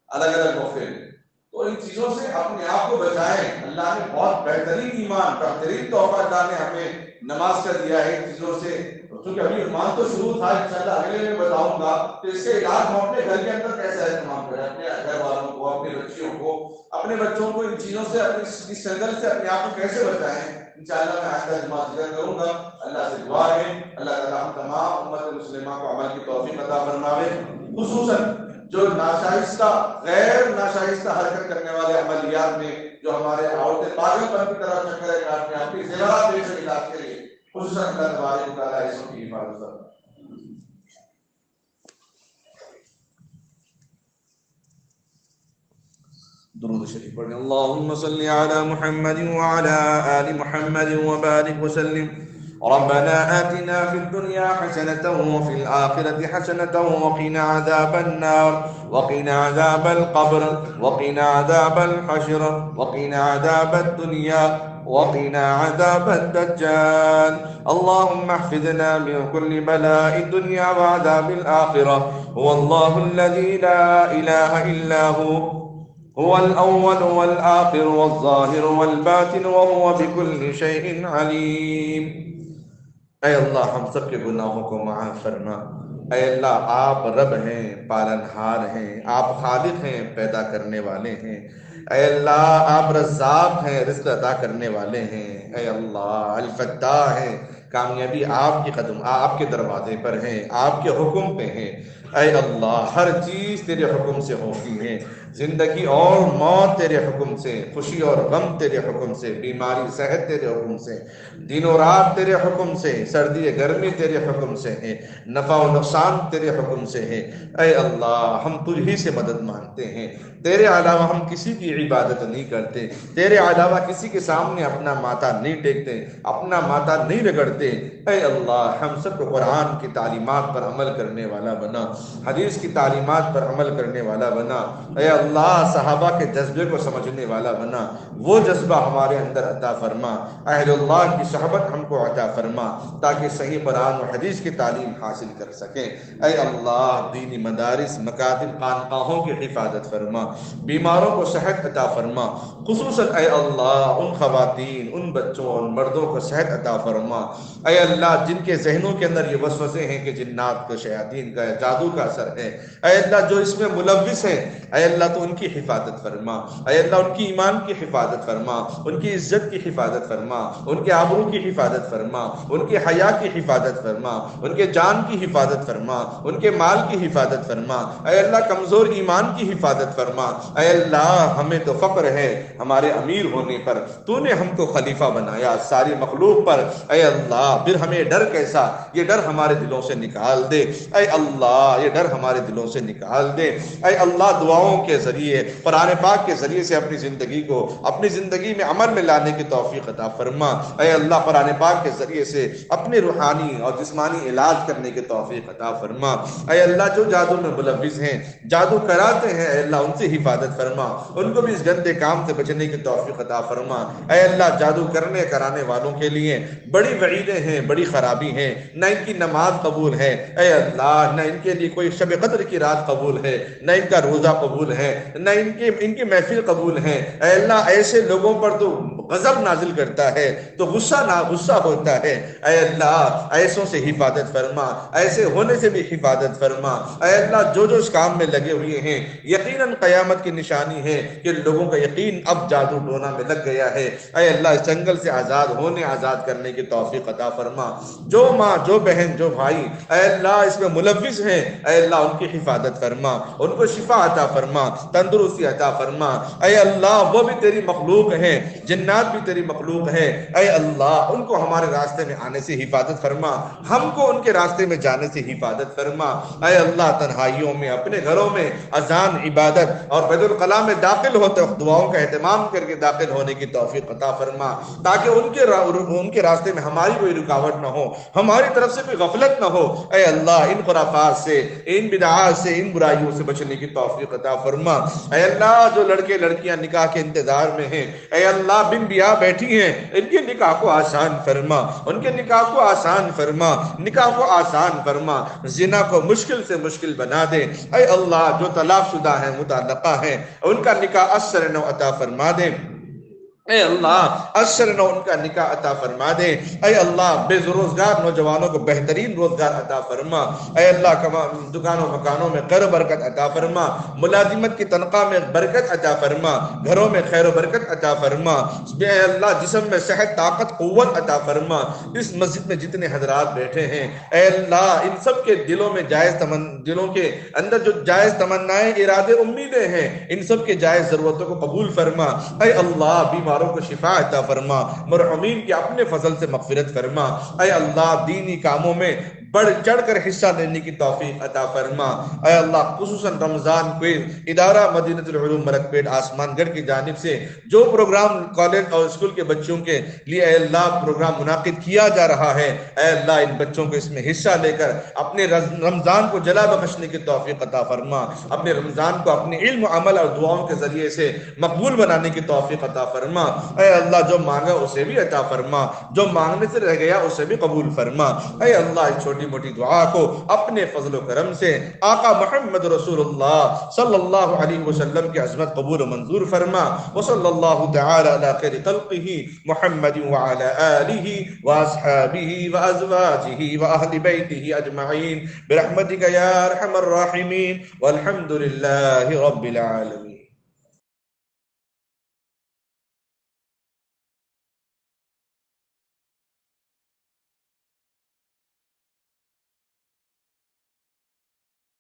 [SPEAKER 1] الگ الگ موقع میں۔ تو ان چیزوں سے اپنے آپ کو بچائیں۔ اللہ نے بہت بہترین ایمان، بہترین تحفہ اللہ نے ہمیں نماز کا دیا ہے ان چیزوں سے، کیونکہ ابھی ایمان تو شروع تھا، انشاءاللہ اگلے میں بتاؤں گا کہ اس کے علاج ہم اپنے گھر کے اندر کیسے اہتمام کریں، اپنے گھر والوں کو، اپنے بچیوں کو، اپنے بچوں کو ان چیزوں سے، اپنی اس سنگل سے اپنے آپ کو کیسے بچائیں، انشاءاللہ میں آئندہ جمعہ ذکر کروں گا۔ اللہ سے دعا ہے اللہ تعالیٰ ہم تمام امت مسلمہ کو عمل کی توفیق عطا فرماوے، خصوصاً جو ناشائستہ غیر ناشائستہ حرکت کرنے والے عملیات میں جو ہمارے عورتیں پاگل پن کی طرح چکر کاٹتے ہیں، اپنی زیورات بیچ کر علاج کے لیے، خصوصاً اللہ تبارک و تعالیٰ اس کی حفاظت فرمائے۔ درود شریف پڑھیں۔ اللهم صل على محمد وعلى آل محمد وبارك وسلم۔ ربنا آتنا في الدنيا حسنة وفي الآخرة حسنة وقنا عذاب النار وقنا عذاب القبر وقنا عذاب الحشر وقنا عذاب الدنيا وقنا عذاب الدجال۔ اللهم احفظنا من كل بلاء الدنيا وعذاب الآخرة۔ هو الله الذي لا إله إلا هو الأول والآخر والظاهر والباطن وهو بكل شيء عليم۔ اے اللہ ہم سب کے گناہوں کو معاف فرما۔ اے اللہ آپ رب ہیں، پالنہار ہیں، آپ خالق ہیں، پیدا کرنے والے ہیں۔ اے اللہ آپ رزاق ہیں، رزق عطا کرنے والے ہیں۔ اے اللہ الفتاح ہیں، کامیابی آپ کے قدم، آپ کے دروازے پر ہیں، آپ کے حکم پہ ہیں۔ اے اللہ ہر چیز تیرے حکم سے ہوتی ہے، زندگی اور موت تیرے حکم سے، خوشی اور غم تیرے حکم سے، بیماری صحت تیرے حکم سے، دن و رات تیرے حکم سے، سردی گرمی تیرے حکم سے ہے، نفع و نقصان تیرے حکم سے ہے۔ اے اللہ ہم تجھ ہی سے مدد مانگتے ہیں، تیرے علاوہ ہم کسی کی عبادت نہیں کرتے، تیرے علاوہ کسی کے سامنے اپنا ماتھا نہیں ٹیکتے، اپنا ماتھا نہیں رگڑتے۔ اے اللہ ہم سب کو قرآن کی تعلیمات پر عمل کرنے والا بنا، حدیث کی تعلیمات پر عمل کرنے والا بنا۔ اے اللہ صحابہ کے جذبے کو سمجھنے والا بنا، وہ جذبہ ہمارے اندر عطا فرما۔ اہل اللہ کی صحبت ہم کو عطا فرما تاکہ صحیح قرآن و حدیث کی تعلیم حاصل کر سکیں۔ اے اللہ دینی مدارس، مکاتب، خانقاہوں کی حفاظت فرما، بیماروں کو صحت عطا فرما، خصوصاً اے اللہ ان خواتین، ان بچوں، ان مردوں کو صحت عطا فرما۔ اے اللہ جن کے ذہنوں کے اندر یہ وسوسے ہیں کہ جنات کا، شیاطین کا، جادو کا اثر ہے، اے اللہ جو اس میں ملوث ہیں، اے اللہ تو ان کی حفاظت فرما۔ اے اللہ ان کی ایمان کی حفاظت فرما، ان کی عزت کی حفاظت فرما، ان کے آبرو کی حفاظت فرما، ان کے حیا کی حفاظت فرما، ان کے جان کی حفاظت فرما، ان کے مال کی حفاظت فرما۔ اے اللہ کمزور ایمان کی حفاظت فرما۔ اے اللہ ہمیں تو فخر ہے ہمارے امیر ہونے پر، تو نے ہم کو خلیفہ بنایا ساری مخلوق پر۔ اے اللہ پھر ہمیں ڈر کیسا، یہ ڈر ہمارے دلوں سے نکال دے۔ اے اللہ یہ ڈر ہمارے دلوں سے نکال دے۔ اے اللہ دعاؤں کے ذریعے، قرآن پاک کے ذریعے سے اپنی زندگی کو، اپنی زندگی میں عمل میں لانے کی توفیق عطا فرما۔ اے اللہ قرآن پاک کے ذریعے سے اپنے روحانی اور جسمانی علاج کرنے کی توفیق عطا فرما۔ اے اللہ جو جادو میں ملوث ہیں، جادو کراتے ہیں، اے اللہ ان سے حفاظت فرما، ان کو بھی اس گندے کام سے بچنے کی توفیق عطا فرما۔ اے اللہ جادو کرنے کرانے والوں کے لیے بڑی وعیدیں ہیں، بڑی خرابی ہیں، نہ ان کی نماز قبول ہے اے اللہ، نہ ان کے لیے کوئی شب قدر کی رات قبول ہے، نہ ان کا روزہ قبول ہے، نہ ان کی محفل قبول ہے۔ اے اللہ ایسے لوگوں پر تو غضب نازل کرتا ہے تو غصہ ہوتا ہے۔ اے اللہ ایسوں سے حفاظت فرما، ایسے ہونے سے بھی حفاظت فرما۔ اے اللہ جو اس کام میں لگے ہوئے ہیں یقیناً قیامت کی نشانی ہے کہ لوگوں کا یقین اب جادو ٹونا میں لگ گیا ہے۔ اے اللہ اس جنگل سے آزاد کرنے کی توفیق عطا فرما۔ جو ماں، جو بہن، جو بھائی اے اللہ اس میں ملوث ہیں، اے اللہ ان کی حفاظت فرما، ان کو شفا عطا فرما، تندرستی عطا فرما۔ اے اللہ وہ بھی تیری مخلوق ہیں، جنات بھی تیری مخلوق ہیں، اے اللہ ان کو ہمارے راستے میں آنے سے حفاظت فرما، ہم کو ان کے راستے میں جانے سے حفاظت فرما۔ اے اللہ تنہائیوں میں اپنے گھروں میں اذان، عبادت اور بیت الخلاء میں داخل ہوتے وقت دعاؤں کا اہتمام کر کے داخل ہونے کی توفیق عطا فرما، تاکہ ان کے راستے میں ہماری کوئی رکاوٹ نہ ہو، ہماری طرف سے کوئی غفلت نہ ہو۔ اے اللہ ان خرافات سے، ان بدعات سے، ان برائیوں سے بچنے کی توفیق عطا فرما۔ اے اللہ جو لڑکے لڑکیاں نکاح کے انتظار میں ہیں، اے اللہ بن بیاہ بیٹھی ہیں، ان کے نکاح کو آسان فرما، ان کے نکاح کو آسان فرما، نکاح کو آسان فرما، زنا کو مشکل سے مشکل بنا دے۔ اے اللہ جو طلاق شدہ ہیں، مطلقہ ہیں، ان کا نکاح اثر نو عطا فرما دے۔ اے اللہ اثر نو ان کا نکاح عطا فرما دے۔ اے اللہ بے روزگار نوجوانوں کو بہترین روزگار عطا فرما۔ اے اللہ دکانوں مکانوں میں خیر و برکت عطا فرما، ملازمت کی تنخواہ میں برکت عطا فرما، گھروں میں خیر و برکت عطا فرما۔ اے اللہ جسم میں صحت، طاقت، قوت عطا فرما۔ اس مسجد میں جتنے حضرات بیٹھے ہیں اے اللہ ان سب کے دلوں میں دلوں کے اندر جو جائز تمنائیں، ارادے، امیدیں ہیں، ان سب کے جائز ضرورتوں کو قبول فرما۔ اے اللہ بیماروں کو شفا عطا فرما، مرحومین کی اپنے فضل سے مغفرت فرما۔ اے اللہ دینی کاموں میں بڑھ چڑھ کر حصہ لینے کی توفیق عطا فرما۔ اے اللہ خصوصاً رمضان کو ادارہ مدینہ العلوم مرکپیٹ آسمان گڑھ کی جانب سے جو پروگرام کالج اور اسکول کے بچوں کے لیے اے اللہ پروگرام منعقد کیا جا رہا ہے، اے اللہ ان بچوں کو اس میں حصہ لے کر اپنے رمضان کو جلا بخشنے کی توفیق عطا فرما، اپنے رمضان کو اپنے علم، عمل اور دعاؤں کے ذریعے سے مقبول بنانے کی توفیق عطا فرما۔ اے اللہ جو مانگا اسے بھی عطا فرما، جو مانگنے سے رہ گیا اسے بھی قبول فرما۔ اے اللہ اس چھوٹی موٹی دعا کو اپنے فضل و کرم سے آقا محمد رسول اللہ صلی اللہ علیہ وسلم کی عظمت قبول و منظور فرما۔ وصلی اللہ تعالی علی خیر خلقہ محمد وعلی آلہ واصحابہ وازواجہ واہل بیتہ اجمعین برحمتک یا ارحم الراحمین والحمد للہ رب العالمین۔